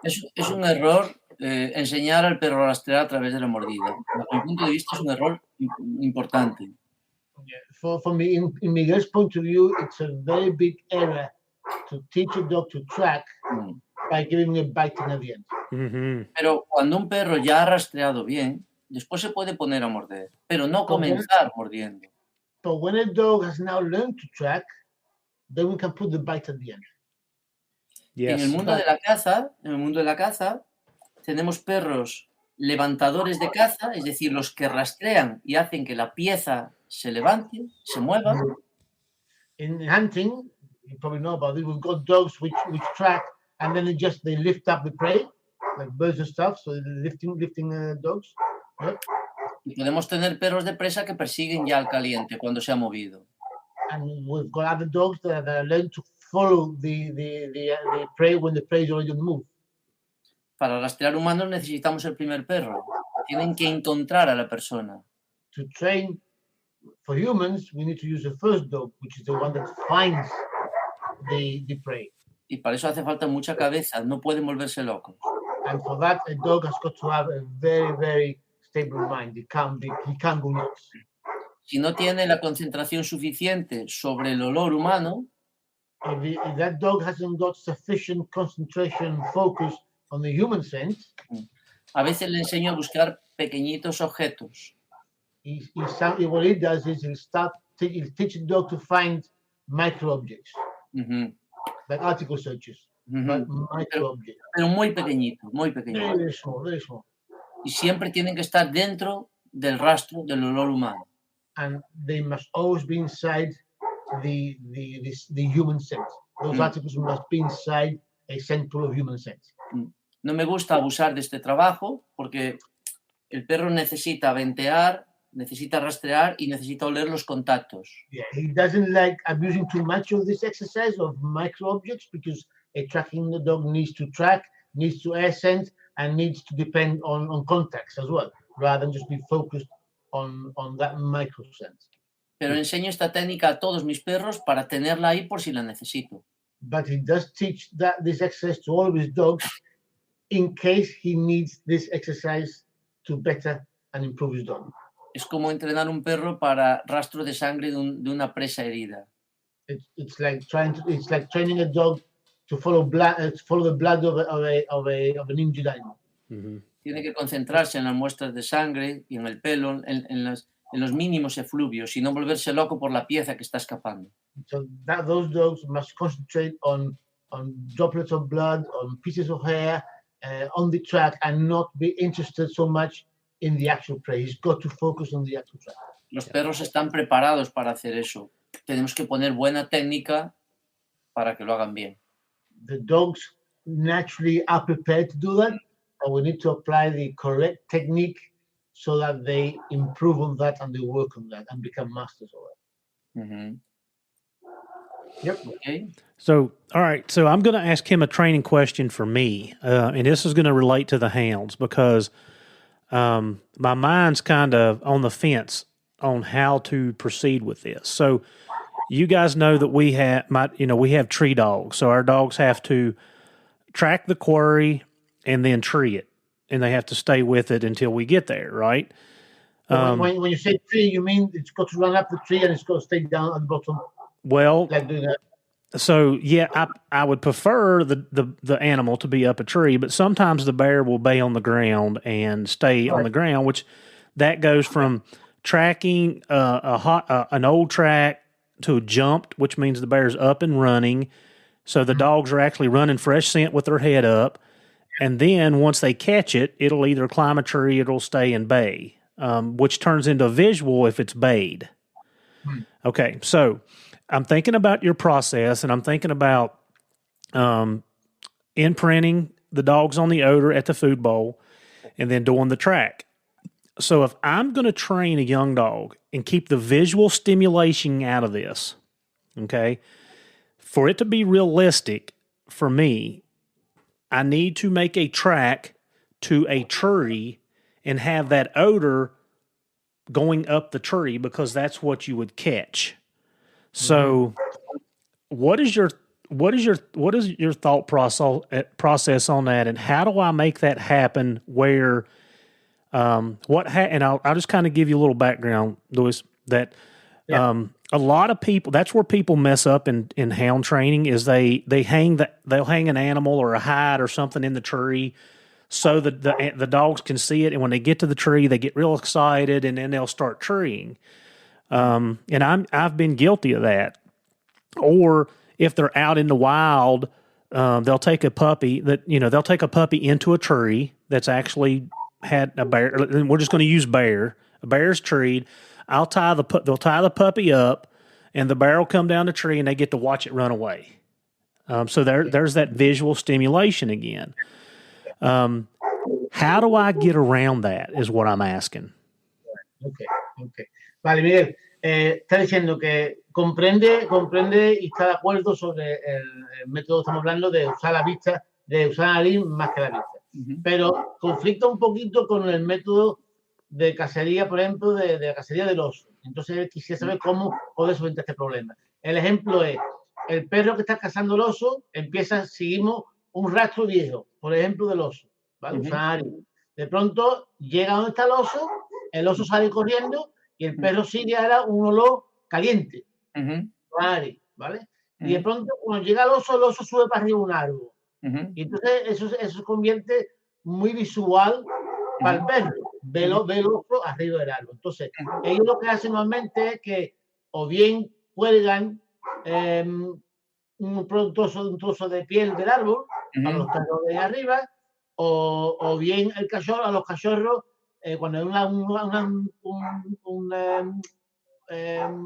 Es un error enseñar al perro a rastrear a través de la mordida. Desde mi punto de vista es un error importante. From Miguel's point of view, it's a very big error to teach a dog to track by giving him a bite at the end. Pero cuando un perro ya ha rastreado bien, después se puede poner a morder, pero no comenzar mordiendo. But when a dog has now learned to track, then we can put the bite at the end. Yes. En el mundo de la caza, tenemos perros levantadores de caza, es decir, los que rastrean y hacen que la pieza se levante, se mueva. In hunting, you probably know about it, we've got dogs which track and then they lift up the prey, like birds and stuff, so lifting dogs. Right? Y podemos tener perros de presa que persiguen ya al caliente cuando se ha movido. And we've got other dogs that learn to follow the prey when the prey is already on the move. Para rastrear humanos necesitamos el primer perro. Tienen que encontrar a la persona. To train for humans, we need to use the first dog, which is the one that finds the prey. Y para eso hace falta mucha cabeza, no pueden volverse locos. And for that, a dog has got to have a very, very stable mind. He can't go nuts. Si no tiene la concentración suficiente sobre el olor humano, if that dog hasn't got sufficient concentration and focus on the human sense, a veces le enseño a buscar pequeñitos objetos. What he does is he'll teach the dog to find micro objects, like article searches, but micro objects. Pero muy pequeñito, muy pequeñito. Very small, very small. Y siempre tienen que estar dentro del rastro del olor humano. And they must always be inside the human sense. Those articles must be inside a central of human sense. No me gusta abusar de este trabajo porque el perro necesita ventear, necesita rastrear y necesita oler los contactos. Yeah, he doesn't like abusing too much of this exercise of micro objects because a tracking the dog needs to track, needs to air sense, and needs to depend on contacts as well, rather than just be focused on that micro sense. Pero enseño esta técnica a todos mis perros para tenerla ahí por si la necesito. But he does teach this exercise to all of his dogs in case he needs this exercise to better and improve his dog. Es como entrenar un perro para rastro de sangre de una presa herida. It's like training a dog to follow the blood of an injured animal. Tiene que concentrarse en las muestras de sangre y en el pelo, en los mínimos efluvios y no volverse loco por la pieza que está escapando. So those dogs must concentrate on droplets of blood, on pieces of hair, on the track, and not be interested so much in the actual prey. He's got to focus on the actual track. Los perros están preparados para hacer eso. Tenemos que poner buena técnica para que lo hagan bien. The dogs naturally are prepared to do that, but we need to apply the correct technique so that they improve on that and they work on that and become masters of it. Yep. Okay. So, all right. So I'm going to ask him a training question for me, and this is going to relate to the hounds because my mind's kind of on the fence on how to proceed with this. So, you guys know that we have tree dogs, so our dogs have to track the quarry and then tree it, and they have to stay with it until we get there, right? When you say tree, you mean it's got to run up the tree and it's got to stay down at the bottom. Well, Like doing that. So yeah, I would prefer the animal to be up a tree, but sometimes the bear will bay on the ground and stay on the ground, which that goes from tracking an old track to a jumped, which means the bear's up and running. So the dogs are actually running fresh scent with their head up. And then once they catch it, it'll either climb a tree, it'll stay and bay, which turns into a visual if it's bayed. Okay, so I'm thinking about your process, and I'm thinking about imprinting the dogs on the odor at the food bowl and then doing the track. So if I'm going to train a young dog and keep the visual stimulation out of this, okay, for it to be realistic for me, I need to make a track to a tree and have that odor going up the tree because that's what you would catch. So what is your thought process on that, and how do I make that happen where and I'll just kind of give you a little background, Louis, that a lot of people, that's where people mess up in hound training is they'll hang an animal or a hide or something in the tree so that the dogs can see it, and when they get to the tree they get real excited and then they'll start treeing. And I've been guilty of that. Or if they're out in the wild, they'll take a puppy into a tree that's actually had a bear. We're just going to use bear. A bear's treed. They'll tie the puppy up, and the bear will come down the tree, and they get to watch it run away. So there's that visual stimulation again. How do I get around that? Is what I'm asking. Okay. Vale, Miguel, está diciendo que comprende y está de acuerdo sobre el método que estamos hablando de usar la vista, de usar la nariz más que la vista. Pero conflicta un poquito con el método de cacería, por ejemplo, de la cacería del oso. Entonces quisiera saber cómo poder solventar este problema. El ejemplo es, el perro que está cazando el oso, seguimos un rastro viejo, por ejemplo, del oso, ¿vale? Usar la nariz. De pronto llega donde está el oso sale corriendo y el perro sigue ahora un olor caliente, ¿vale? Y de pronto cuando llega el oso sube para arriba un árbol. Y entonces eso se convierte muy visual para el perro, ve el oso arriba del árbol. Entonces ellos lo que hacen normalmente es que o bien cuelgan un trozo de piel del árbol para los perros de arriba, o bien a los cachorros cuando hay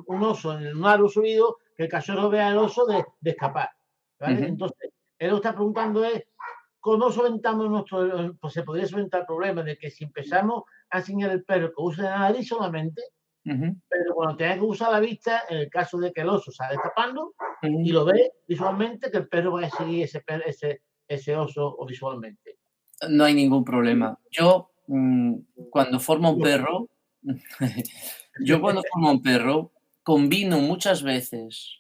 un oso en un árbol subido, que el cachorro vea al oso de escapar, ¿vale? Entonces él lo que está preguntando es cómo solventamos pues se podría solventar el problema de que si empezamos a enseñar al perro que use la nariz solamente, pero cuando tenga que usar la vista, en el caso de que el oso sale escapando y lo ve visualmente, que el perro va a seguir ese oso visualmente. No hay ningún problema. Yo cuando formo un perro, combino muchas veces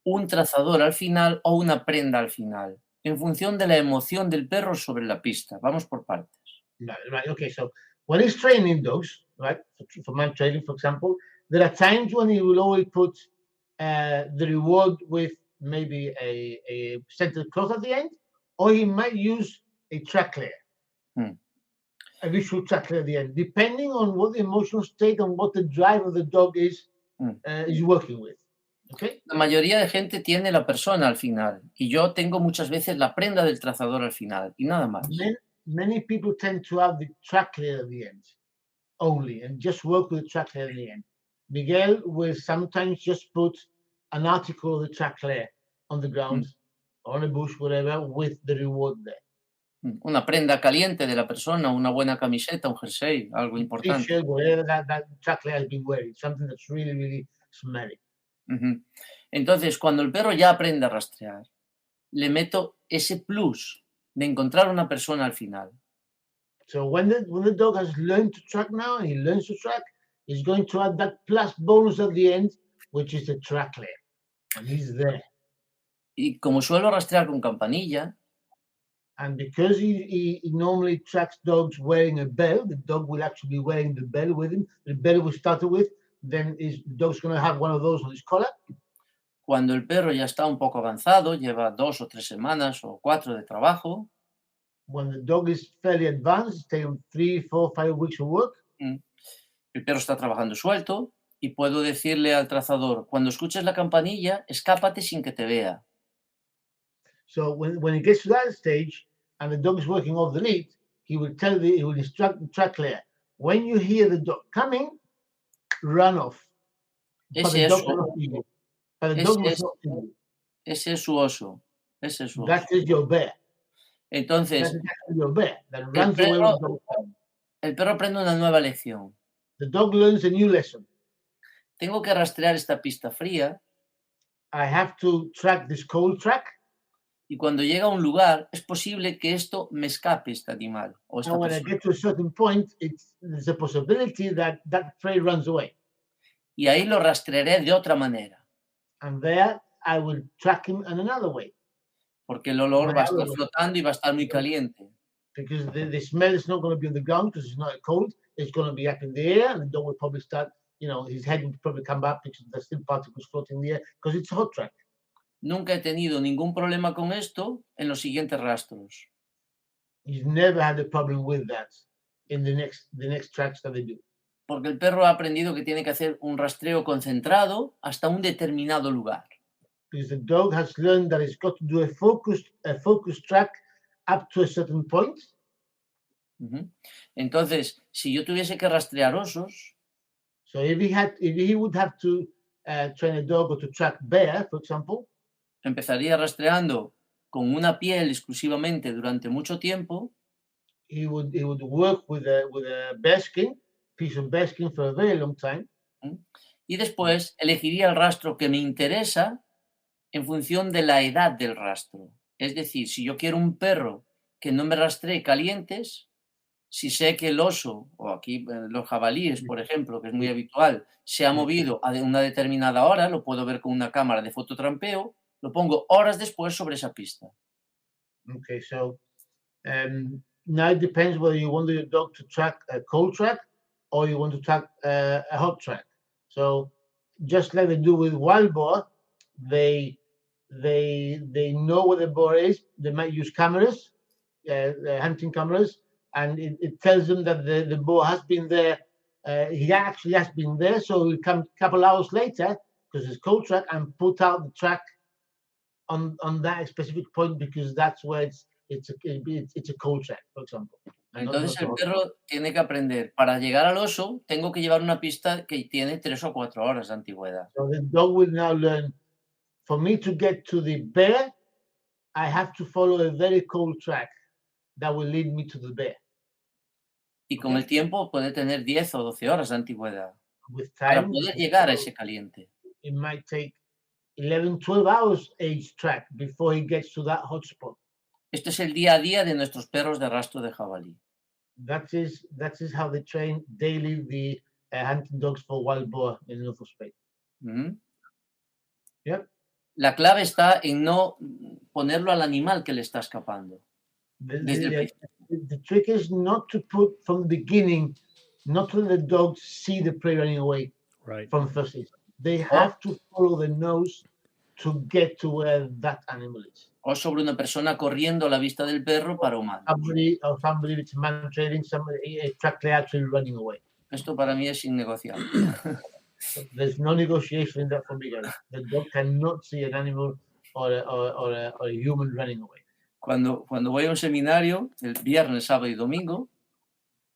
un trazador al final o una prenda al final, en función de la emoción del perro sobre la pista. Vamos por partes. Right. Okay. So when he's training dogs, right, for man training, for example, there are times when he will always put the reward with maybe a scented cloth at the end, or he might use a track layer, a visual track layer at the end, depending on what the emotional state and what the drive of the dog is working with. Okay. La mayoría de gente tiene la persona al final y yo tengo muchas veces la prenda del trazador al final y nada más. Many people tend to have the track layer at the end only and just work with the track layer at the end. Miguel will sometimes just put an article of the track layer on the ground, on a bush, whatever, with the reward there. Una prenda caliente de la persona, una buena camiseta, un jersey, algo importante. T-shirt, whatever that track layer has been wearing, something that's really, really smelly. Entonces, cuando el perro ya aprende a rastrear, le meto ese plus de encontrar una persona al final. So when the dog has learned to track now, and he learns to track, he's going to add that plus bonus at the end, which is the track layer. And he's there. Y como suelo rastrear con campanilla, and because he normally tracks dogs wearing a bell, the dog will actually be wearing the bell with him. The bell we started with, then the dog's going to have one of those on his collar. Cuando el perro ya está un poco avanzado, lleva 2 o 3 semanas o 4 de trabajo. When the dog is fairly advanced, it's taken 3, 4, 5 weeks of work. El perro está trabajando suelto y puedo decirle al trazador, cuando escuches la campanilla, escápate sin que te vea. So when it gets to that stage, and the dog is working off the lead, he will instruct the track layer. When you hear the dog coming, run off. But Ese the es dog su, cannot see you. But the ese dog must es, not see you. ese es su oso. Ese es su oso. That is your bear. That Entonces, is actually your bear that el runs away perro, with the dog coming. el perro aprende una nueva lección. The dog learns a new lesson. Tengo que rastrear esta pista fría I have to track this cold track. y cuando llega a un lugar es posible que esto me escape, este animal o esta And when I persona. get to a certain point, there's a possibility that that prey runs away. Y ahí lo rastrearé de otra manera, And there I will track him in another way. porque el olor va a estar Claro. flotando y va a estar muy caliente. Because the smell is not going to be on the ground because it's not cold. It's going to be up in the air, and the dog will probably start, his head will probably come back because there's still particles floating in the air because it's a hot track. Nunca he tenido ningún problema con esto en los siguientes rastros. He's never had a problem with that in the next tracks that they do. Porque el perro ha aprendido que tiene que hacer un rastreo concentrado hasta un determinado lugar. Because the dog has learned that it's got to do a focused track up to a certain point. Ujú. Entonces, si yo tuviese que rastrear osos, So if he would have to train a dog or to track bear, for example, empezaría rastreando con una piel exclusivamente durante mucho tiempo he would work with a bear skin, piece of bear skin for a very long time. y después elegiría el rastro que me interesa en función de la edad del rastro. Es decir, si yo quiero un perro que no me rastree calientes, si sé que el oso, o aquí los jabalíes, por ejemplo, que es muy habitual, se ha movido a una determinada hora, lo puedo ver con una cámara de fototrampeo, lo pongo horas después sobre esa pista. Okay, so now it depends whether you want your dog to track a cold track or you want to track a hot track. So just like they do with wild boar, they know where the boar is. They might use cameras, hunting cameras, and it tells them that the boar has been there. He actually has been there, so he'll come a couple hours later because it's cold track and put out the track on that specific point because that's where it's a cold track, for example. Entonces el perro tiene que aprender. Para llegar al oso, tengo que llevar una pista que tiene 3 o 4 horas de antigüedad. So the dog will now learn, for me to get to the bear, I have to follow a very cold track that will lead me to the bear. Y con el tiempo puede tener 10 o 12 horas de antigüedad With para time, poder llegar a ese caliente. it might take 11, 12 hours age track before he gets to that hot spot. Esto es el día a día de nuestros perros de rastro de jabalí. That is how they train daily the hunting dogs for wild boar in North of Spain. ¿Mm? Yep. La clave está en no ponerlo al animal que le está escapando. Desde el principio. The trick is not to put from the beginning, not to let the dogs see the prey running away Right. from the first instant. They have to follow the nose to get to where that animal is. O sobre una persona corriendo a la vista del perro para humanos. Somebody it's man training, somebody a track layer actually running away. Esto para mí es innegociable. There's no negotiation in that for me, guys. The dog cannot see an animal or a human running away. Cuando voy a un seminario, el viernes, sábado y domingo,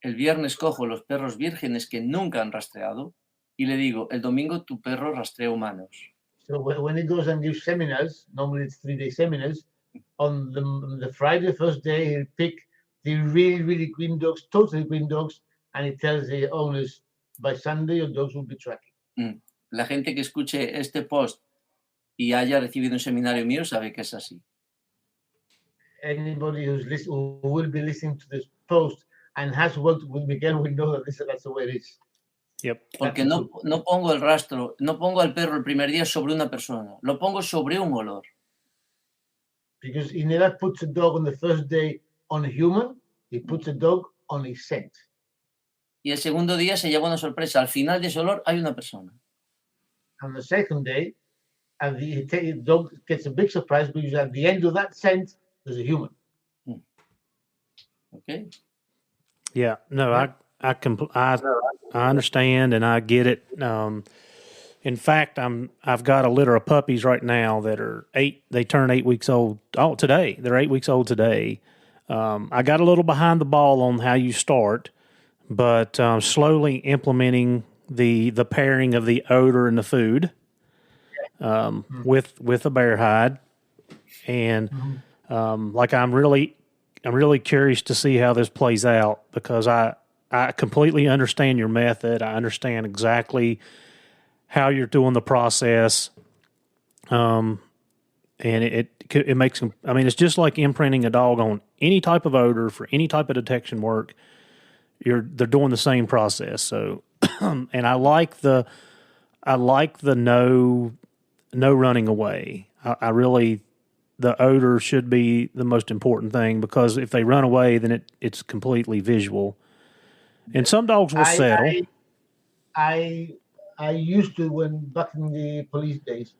el viernes cojo los perros vírgenes que nunca han rastreado y le digo, el domingo tu perro rastrea humanos. So when he goes and gives seminars, normally it's 3-day seminars, on the Friday, the first day, he'll pick the really, really green dogs, totally green dogs, and he tells the owners, by Sunday, your dogs will be tracking. La gente que escuche este post y haya recibido un seminario mío sabe que es así. Anybody who will be listening to this post and has worked with Miguel will know that that's the way it is. Yep. Porque no pongo el rastro, no pongo al perro el primer día sobre una persona, lo pongo sobre un olor. Because he never puts a dog on the first day on a human, he puts a dog on a scent. Y el segundo día se lleva una sorpresa. Al final de ese olor hay una persona. And the second day, the dog gets a big surprise because at the end of that scent, there's a human. Okay. Yeah. No, I understand and I get it. In fact, I've got a litter of puppies right now that are 8. They turn 8 weeks old. Oh, today they're 8 weeks old today. I got a little behind the ball on how you start, but slowly implementing the pairing of the odor and the food with a bear hide, and like I'm really curious to see how this plays out, because I completely understand your method. I understand exactly how you're doing the process, and it makes them. I mean, it's just like imprinting a dog on any type of odor for any type of detection work. They're doing the same process. So, and I like the no running away. I really, the odor should be the most important thing, because if they run away, then it's completely visual. And some dogs will settle. I used to, when back in the police days,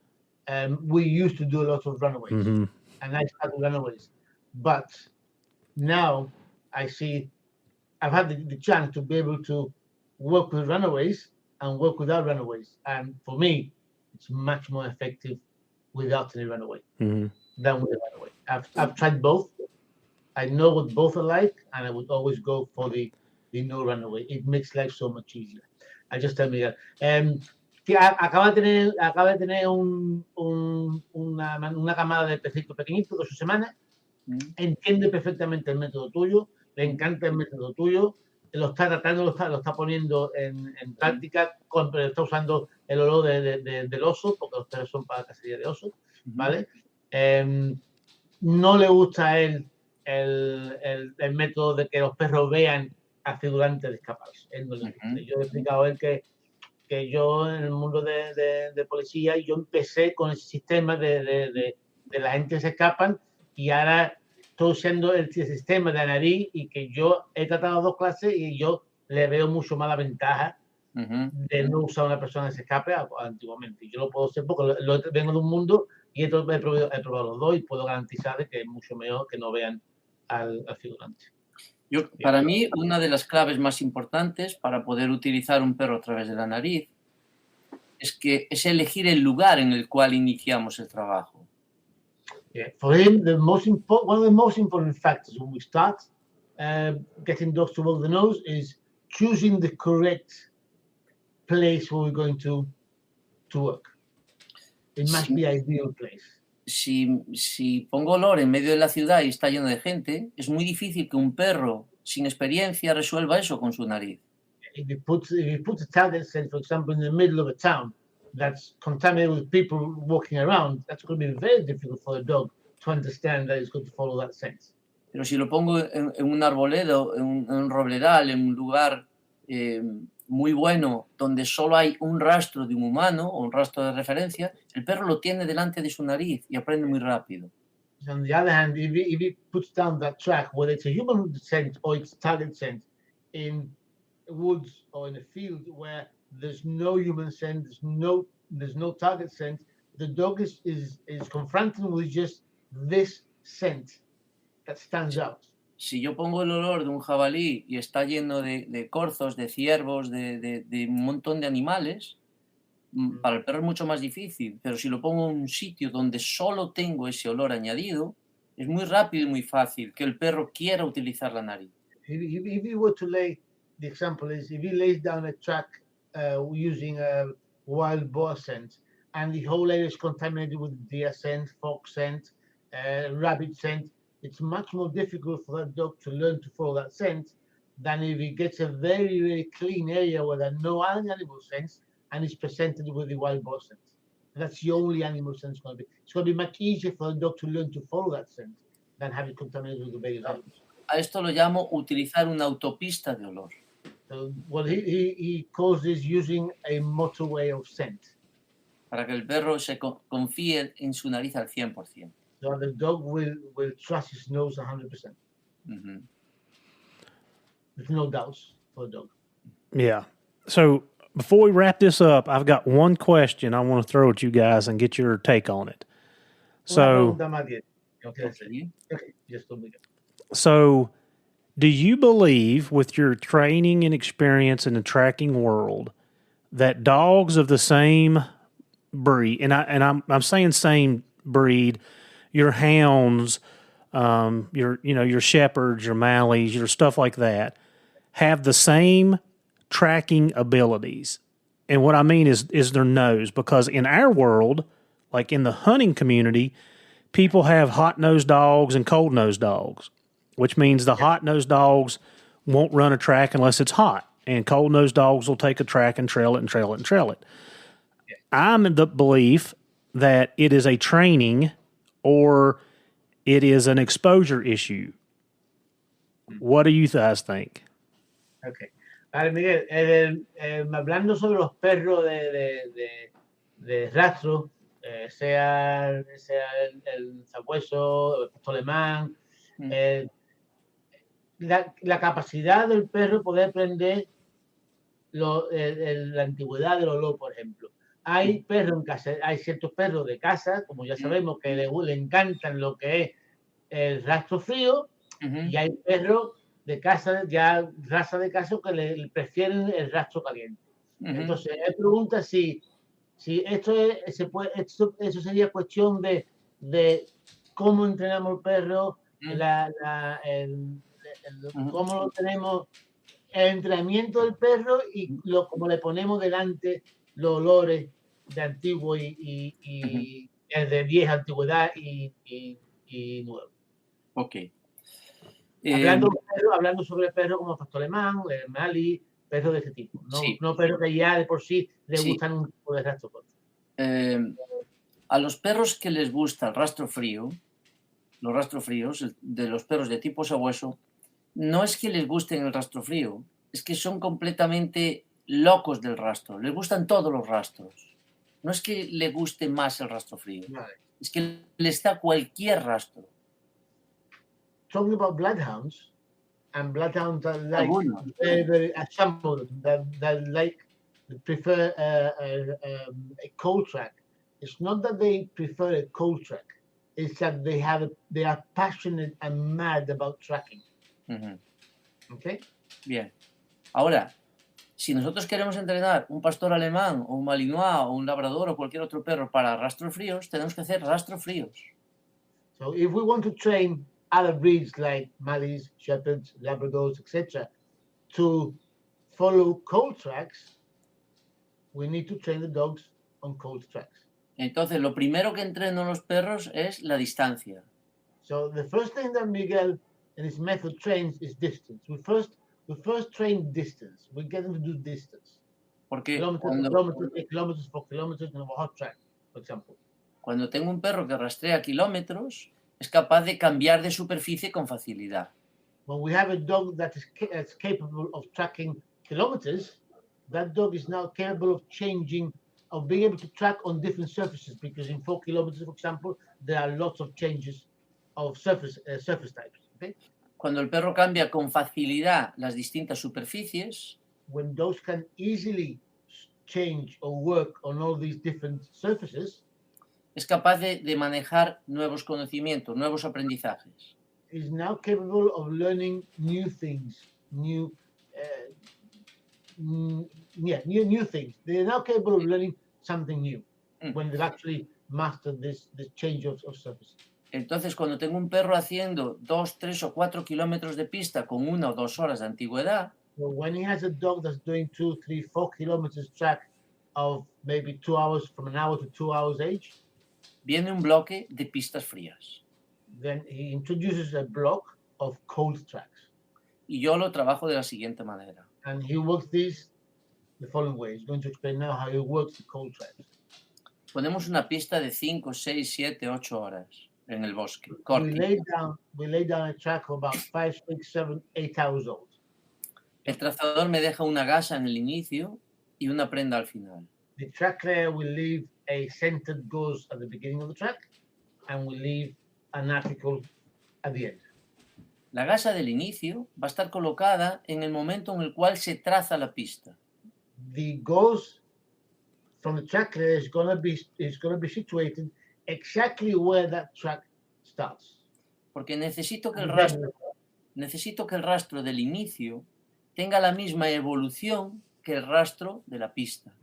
we used to do a lot of runaways, and I started runaways. But now I see I've had the chance to be able to work with runaways and work without runaways, and for me, it's much more effective without any runaway than with a runaway. I've tried both. I know what both are like, and I would always go for the no runaway. It makes life so much easier. I just tell me that. Que acaba de tener una camada de perrito pequeñito de su semana. Entiende perfectamente el método tuyo, le encanta el método tuyo, lo está tratando, lo está poniendo en práctica, pero está usando el olor del oso, porque los perros son para cacería de oso, ¿vale? No le gusta a él el método de que los perros vean a figurantes de escaparse. Él no le gusta. Yo he explicado a él que yo, en el mundo de policía, yo empecé con ese sistema de la gente que se escapan, y ahora estoy usando el sistema de la nariz, y que yo he tratado 2 clases y yo le veo mucho más la ventaja de no usar a una persona que se escape antiguamente. Yo lo puedo hacer porque vengo de un mundo y he probado los dos, y puedo garantizar de que es mucho mejor que no vean al figurante. Para mí, una de las claves más importantes para poder utilizar un perro a través de la nariz es elegir el lugar en el cual iniciamos el trabajo. Yeah, for him, one of the most important factors when we start getting dogs to follow the nose is choosing the correct place where we're going to work. It must be an ideal place. Si pongo olor en medio de la ciudad y está lleno de gente, es muy difícil que un perro sin experiencia resuelva eso con su nariz. If you put a target scent, for example, in the middle of a town that's contaminated with people walking around, that's going to be very difficult for a dog to understand that it's going to follow that scent. Pero si lo pongo en un arboledo, en un robledal, en un lugar muy bueno, donde solo hay un rastro de un humano o un rastro de referencia, el perro lo tiene delante de su nariz y aprende muy rápido. On the other hand, if he puts down that track, whether it's a human scent or it's target scent, in woods or in a field where there's no human scent, there's no target scent, the dog is confronted with just this scent that stands out. Si yo pongo el olor de un jabalí y está lleno de corzos, de ciervos, de un montón de animales, para el perro es mucho más difícil. Pero si lo pongo en un sitio donde solo tengo ese olor añadido, es muy rápido y muy fácil que el perro quiera utilizar la nariz. If you were to lay, the example is, if he lays down a track using a wild boar scent, and the whole area is contaminated with deer scent, fox scent, rabbit scent, it's much more difficult for that dog to learn to follow that scent than if he gets a very, very clean area where there are no animal scents and is presented with the wild boar scent. That's the only animal scent it's going to be. It's going to be much easier for the dog to learn to follow that scent than have it contaminated with the various animals. A esto lo llamo utilizar una autopista de olor. So what he calls this using a motorway of scent. Para que el perro se confíe en su nariz al 100%. So the dog will trust his nose 100%. There's no doubts for the dog. Yeah. So before we wrap this up, I've got one question I want to throw at you guys and get your take on it. So, so do you believe, with your training and experience in the tracking world, that dogs of the same breed, and I'm saying same breed, your hounds, your shepherds, your mallees, your stuff like that, have the same tracking abilities. And what I mean is their nose, because in our world, like in the hunting community, people have hot-nosed dogs and cold-nosed dogs, which means the hot-nosed dogs won't run a track unless it's hot, and cold-nosed dogs will take a track and trail it and trail it and trail it. I'm in the belief that it is a training or it is an exposure issue. What do you guys think? Okay. Vale, Miguel, hablando sobre los perros de rastro, sea el sabueso, el pastor alemán, la capacidad del perro poder aprender la antigüedad del olor, por ejemplo. Hay perros en casa, hay ciertos perros de casa, como ya sabemos, que le encantan lo que es el rastro frío, y hay perros de casa, ya raza de casa, que le prefieren el rastro caliente. Entonces, él pregunta si eso sería cuestión de cómo entrenamos el perro, cómo lo tenemos, el entrenamiento del perro y como le ponemos delante los olores de antiguo y de vieja antigüedad y nuevo. Ok. Hablando sobre el perro como pastor alemán, el malí, perros de ese tipo. No perros que ya de por sí les gustan un tipo de rastro corto. A los perros que les gusta el rastro frío, los rastros fríos, de los perros de tipo sabueso, no es que les gusten el rastro frío, es que son completamente locos del rastro. Les gustan todos los rastros. No es que le guste más el rastro frío, es que les da cualquier rastro. Talking about bloodhounds, and bloodhounds are like very that like prefer a cold track. It's not that they prefer a cold track; it's that they are passionate and mad about tracking. Okay. Bien. Ahora, si nosotros queremos entrenar un pastor alemán o un malinois o un labrador o cualquier otro perro para rastros fríos, tenemos que hacer rastros fríos. So if we want to train other breeds like Mallees, Shepherds, Labradors, etc., to follow cold tracks, we need to train the dogs on cold tracks. Entonces, lo primero que entreno a los perros es la distancia. So the first thing that Miguel and his method trains is distance. We first train distance. We get them to do distance. Porque kilometers for kilometers on a hot track, for example. Cuando tengo un perro que rastrea kilómetros, es capaz de cambiar de superficie con facilidad. When we have a dog that is capable of tracking kilometers, that dog is now capable of being able to track on different surfaces, because in 4 kilometers, for example, there are lots of changes of surface types. Okay? Cuando el perro cambia con facilidad las distintas superficies, when dogs can easily change or work on all these different surfaces, es capaz de manejar nuevos conocimientos, nuevos aprendizajes. Is now capable of learning new things, new things. They're now capable of learning something new when they've actually mastered this change of surface. Entonces, cuando tengo un perro haciendo 2, 3 o 4 kilómetros de pista con 1 o 2 horas de antigüedad, so when he has a dog that's doing 2, 3, 4 kilometers track of maybe 2 hours, from an hour to 2 hours age, viene un bloque de pistas frías. Then he introduces a block of cold tracks. Y yo lo trabajo de la siguiente manera. And he works these the following way. He's going to explain now how he works the cold tracks. Ponemos una pista de 5, 6, 7, 8 horas en el bosque. We lay down a track of about 5, 6, 7, 8 hours old. El trazador me deja una gasa en el inicio y una prenda al final. The track layer will leave a centered gauze at the beginning of the track, and will leave an article at the end. La gasa del inicio va a estar colocada en el momento en el cual se traza la pista. The gauze from the track layer is going to be situated exactly where that track starts. Porque necesito que el rastro del inicio tenga la misma evolución que el rastro de la pista.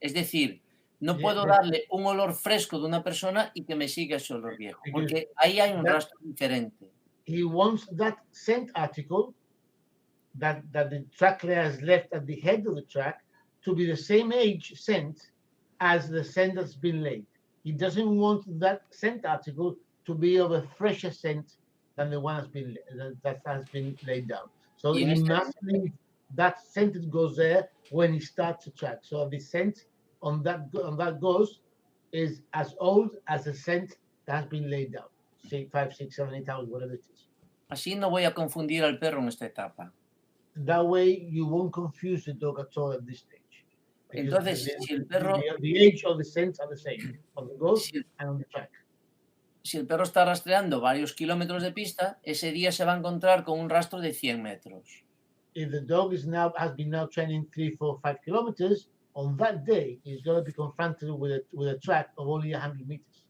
Es decir, No Yeah, puedo yeah. darle un olor fresco de una persona y que me siga ese olor viejo, porque ahí hay un That- rastro diferente. He wants that scent article that the track layer has left at the head of the track to be the same age scent as the scent that's been laid. He doesn't want that scent article to be of a fresher scent than the one that has been laid down. So Y en he este- must leave that scent that goes there when he starts the track. So the scent on that goes is as old as the scent that has been laid down. Say 5, 6, 7, 8 hours, whatever it is. Así no voy a confundir al perro en esta etapa. That way you won't confuse the dog at all at this stage. Because Entonces, si el perro, the age of the scents are the same on the goat si, and on the track. si el perro está rastreando varios kilómetros de pista, ese día se va a encontrar con un rastro de 100 metros. If the dog has been now training 3, 4, 5 kilometers, on that day he's going to be confronted with a track of only 100 meters.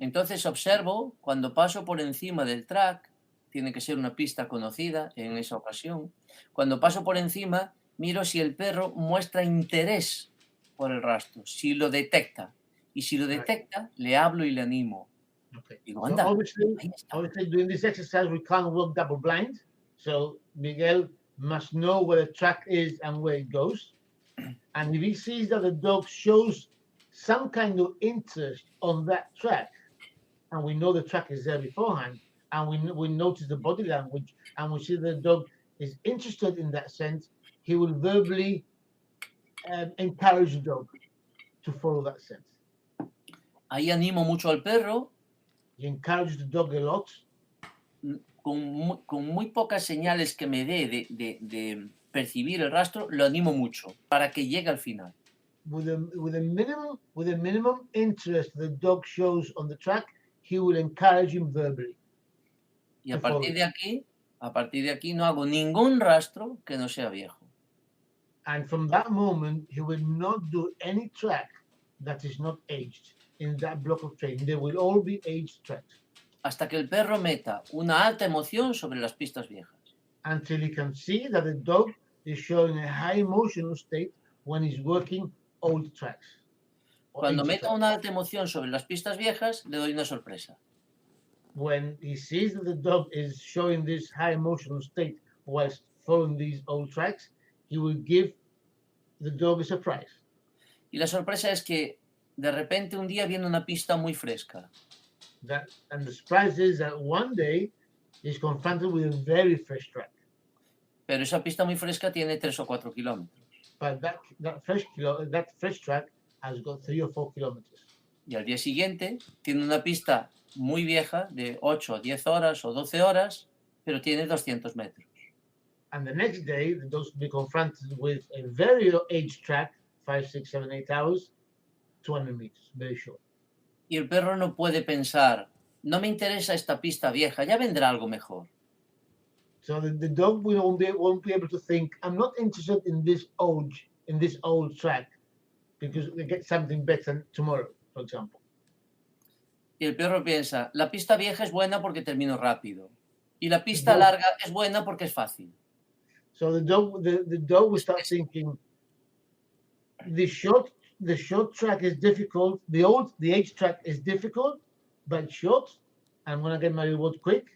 Entonces observo cuando paso por encima del track, tiene que ser una pista conocida en esa ocasión. Cuando paso por encima, miro si el perro muestra interés por el rastro, si lo detecta. Y si lo detecta, le hablo y le animo. Okay. Digo, So anda, obviously, ahí está. doing this exercise, we can't work double blind. So Miguel must know where the track is and where it goes. And if he sees that the dog shows some kind of interest on that track, and we know the track is there beforehand, and we notice the body language, and we see the dog is interested in that scent, he will verbally encourage the dog to follow that scent. Ahí animo mucho al perro, He encourages the dog a lot. con muy pocas señales que me dé de percibir el rastro, lo animo mucho para que llegue al final. With a minimum interest the dog shows on the track, he will encourage him verbally. Y a partir de aquí no hago ningún rastro que no sea viejo. And from that moment, he will not do any track that is not aged in that block of training. They will all be aged tracks Hasta que el perro meta una alta emoción sobre las pistas viejas. until he can see that the dog is showing a high emotional state when he's working old tracks. or Cuando aged meta tracks. una alta emoción sobre las pistas viejas, le doy una sorpresa. When he sees that the dog is showing this high emotional state whilst following these old tracks, he will give the dog a surprise. Y la sorpresa es que de repente un día viene una pista muy fresca. And the surprise is that one day he's confronted with a very fresh track. Pero esa pista muy fresca tiene 3 o 4 kilómetros. But that fresh track has got 3 or 4 kilometers. Y al día siguiente tiene una pista muy vieja de 8 o 10 horas o 12 horas, pero tiene 200 metros. And the next day, the dogs will be confronted with a very aged track, 5, 6, 7, 8 hours, 200 meters, very short. Y el perro no puede pensar, no me interesa esta pista vieja, ya vendrá algo mejor. So the dog won't be able to think, I'm not interested in this old track because we get something better tomorrow, for example. Y el perro piensa, la pista vieja es buena porque termino rápido. Y la pista larga es buena porque es fácil. So the dog will start thinking, the short track is difficult. The age track is difficult, but short. I'm gonna get my reward quick,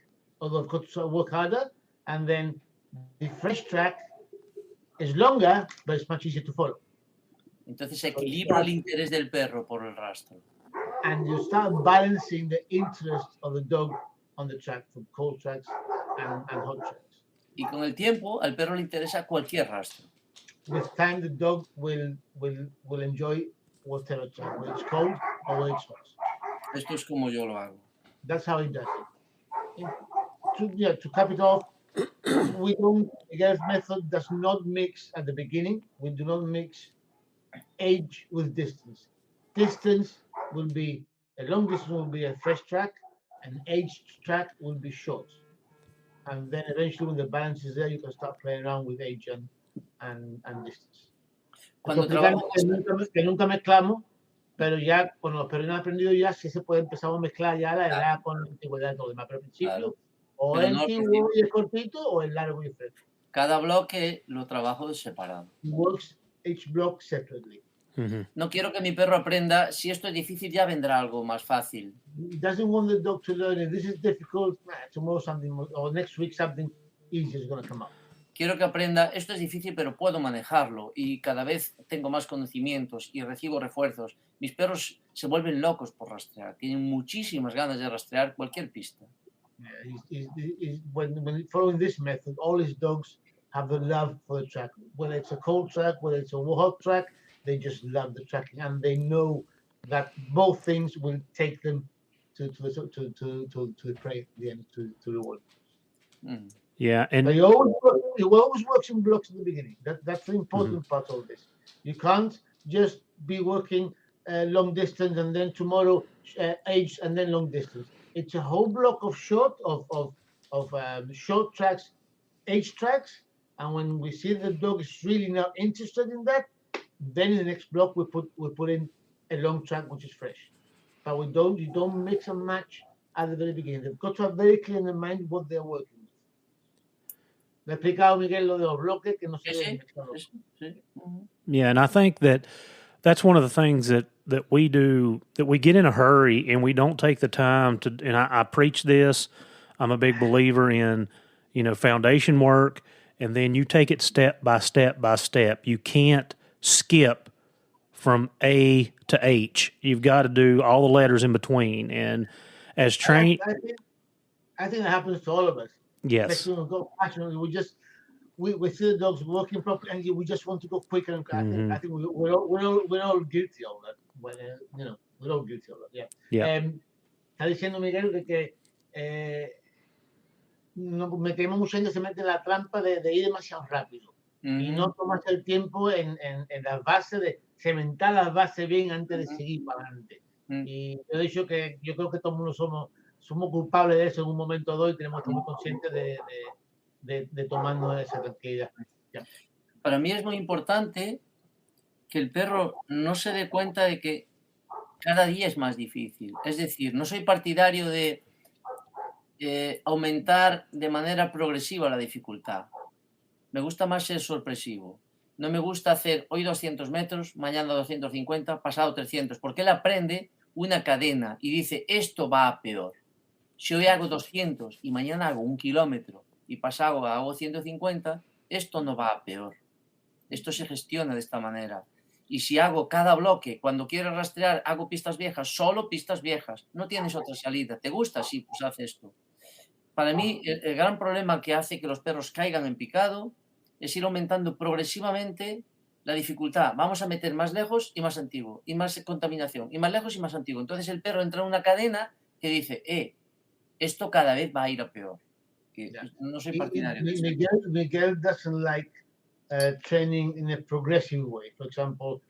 although I've got to work harder. And then the fresh track is longer, but it's much easier to follow. Entonces equilibro el interés del perro por el rastro. And you start balancing the interest of the dog on the track from cold tracks and hot tracks. Y con el tiempo al perro le interesa cualquier rastro. With time, the dog will enjoy whatever track, whether it's cold or whether it's hot. Esto es como yo lo hago. That's how he does it. To cap it off, Miguel's method does not mix at the beginning. We do not mix age with distance. Distance will be, a long distance will be a fresh track, an aged track will be short. And then eventually when the balance is there, you can start playing around with age and distance. Cuando trabajo que nunca mezclamos, pero ya cuando los perros han aprendido ya sí se puede empezar a mezclar ya la edad con la antigüedad y todo demás, pero al principio Claro. o Pero el no al antiguo principio. y es cortito o el largo y fresco. Cada bloque lo trabajo separado. He works each block separately. No quiero que mi perro aprenda, si esto es difícil, ya vendrá algo más fácil. He doesn't want the dog to learn if this is difficult, tomorrow something or next week something easier is going to come up. Quiero que aprenda, esto es difícil, pero puedo manejarlo y cada vez tengo más conocimientos y recibo refuerzos. Mis perros se vuelven locos por rastrear, tienen muchísimas ganas de rastrear cualquier pista. When following this method, all his dogs have the love for the track. Whether it's a cold track, whether it's a hot track, they just love the tracking, and they know that both things will take them to the prey at the end, to the reward. Mm. Yeah, and It always works in blocks in the beginning. That's the important part of this. You can't just be working long distance and then tomorrow age and then long distance. It's a whole block of short tracks, age tracks, and when we see the dog is really not interested in that, then in the next block we put in a long track which is fresh. But you don't mix and match at the very beginning. They've got to have very clear in their mind what they're working with. Me ha explicado Miguel lo de los bloques que no se deben mezclar. Sí. yeah, and I think that's one of the things that we do, that we get in a hurry and we don't take the time to, and I preach this. I'm a big believer in, foundation work, and then you take it step by step by step. You can't skip from A to H. You've got to do all the letters in between. And as trained, I think that happens to all of us. yes, Especially when we go passionately, we see the dogs working properly, and we just want to go quicker. And I think we're all guilty of that. We're all guilty of that. Yeah. Yeah. Está diciendo Miguel que metemos mucha gente se mete en la trampa de ir demasiado rápido y no tomarse el tiempo en las bases, de cementar las bases bien antes de seguir para adelante. Y yo he dicho que yo creo que todos mundo somos culpables de eso en un momento dado y tenemos que estar muy conscientes de tomarnos esa tranquilidad. Ya. Para mí es muy importante que el perro no se dé cuenta de que cada día es más difícil. Es decir, no soy partidario de aumentar de manera progresiva la dificultad. Me gusta más ser sorpresivo. No me gusta hacer hoy 200 metros, mañana 250, pasado 300, porque él aprende una cadena y dice, esto va a peor. Si hoy hago 200 y mañana hago 1 kilómetro y pasado hago 150, esto no va a peor. Esto se gestiona de esta manera. Y si hago cada bloque, cuando quiero rastrear, hago pistas viejas, solo pistas viejas. No tienes otra salida. ¿Te gusta? Sí, pues haz esto. Para mí, el gran problema que hace que los perros caigan en picado es ir aumentando progresivamente la dificultad. Vamos a meter más lejos y más antiguo, y más contaminación, y más lejos y más antiguo. Entonces el perro entra en una cadena que dice, esto cada vez va a ir a peor. No soy partidario de eso. Miguel doesn't like training in a progressive way. For example,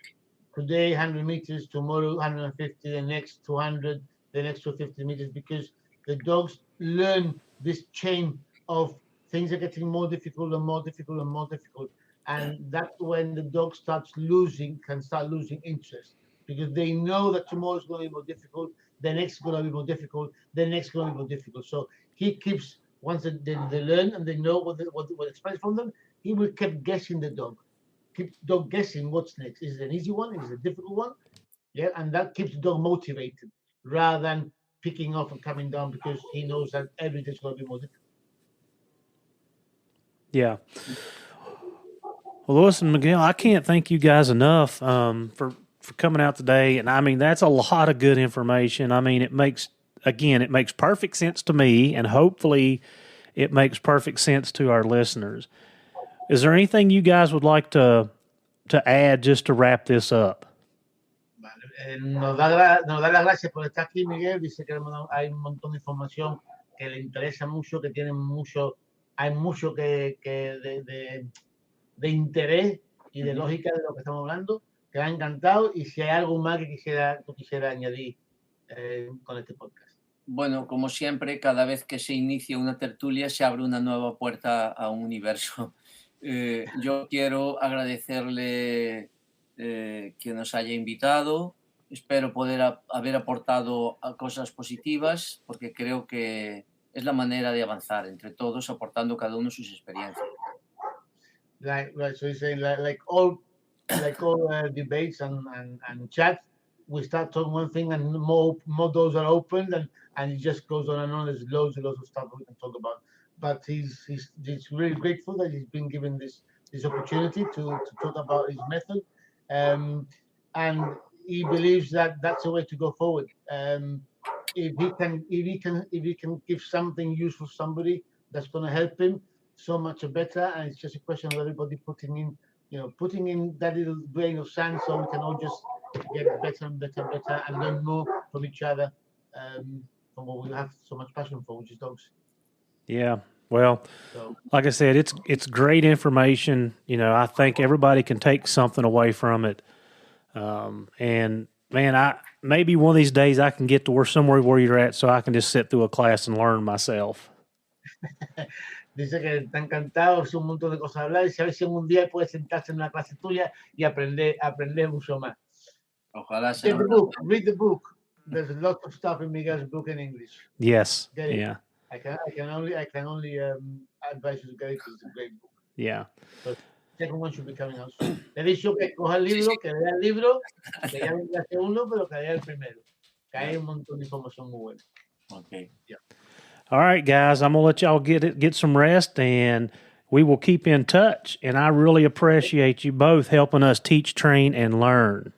today 100 meters, tomorrow 150, the next 200, the next 250 meters, because the dogs learn this chain of things are getting more difficult and more difficult and more difficult. And that's when the dog can start losing interest, because they know that tomorrow is going to be more difficult, the next is going to be more difficult, the next is going to be more difficult. So he keeps, once they learn and they know what expected from them, he will keep guessing the dog. Keep dog guessing what's next. Is it an easy one? Is it a difficult one? Yeah, and that keeps the dog motivated rather than picking off and coming down, because he knows that every day is going to be more difficult. Yeah. Well, Louis and Miguel, I can't thank you guys enough for coming out today. And I mean, that's a lot of good information. I mean, it makes perfect sense to me, and hopefully it makes perfect sense to our listeners. Is there anything you guys would like to add just to wrap this up? Nos da las gracias por estar aquí, Miguel. Dice que hay un montón de información que le interesa mucho, que tiene hay mucho de interés y de lógica de lo que estamos hablando, que le ha encantado, y si hay algo más que quisiera añadir con este podcast. Bueno, como siempre, cada vez que se inicia una tertulia se abre una nueva puerta a un universo. Yo quiero agradecerle que nos haya invitado. Espero poder haber aportado a cosas positivas, porque creo que es la manera de avanzar entre todos, aportando cada uno sus experiencias. Right. So he's saying like all like all debates and chat, we start talking one thing and more doors are opened and it just goes on and on. There's loads and loads of stuff we can talk about. But he's really grateful that he's been given this opportunity to talk about his method, and he believes that that's the way to go forward. If he can give something useful to somebody that's going to help him, so much better. And it's just a question of everybody putting in that little grain of sand, so we can all just get better and better and better and learn more from each other, from what we have so much passion for, which is dogs. Yeah. Well, So like I said, it's great information. I think everybody can take something away from it. And man, maybe one of these days I can get to somewhere where you're at, so I can just sit through a class and learn myself. dice que está encantado, es un montón de cosas a hablar, y si a ver si un día puede sentarse en una clase tuya y aprender mucho más. Ojalá sea. Read the book. There's a lot of stuff in Miguel's book in English. Yes. Get it. Yeah. I can only advise you to get it because it's a great book. Yeah. The second one should be coming out soon. Le he dicho que coja el libro, que lea el libro, que ya vendrá el segundo, pero que lea el primero. Que hay un montón de información muy buena. Okay. Yeah. All right, guys, I'm going to let y'all get some rest, and we will keep in touch. And I really appreciate you both helping us teach, train, and learn.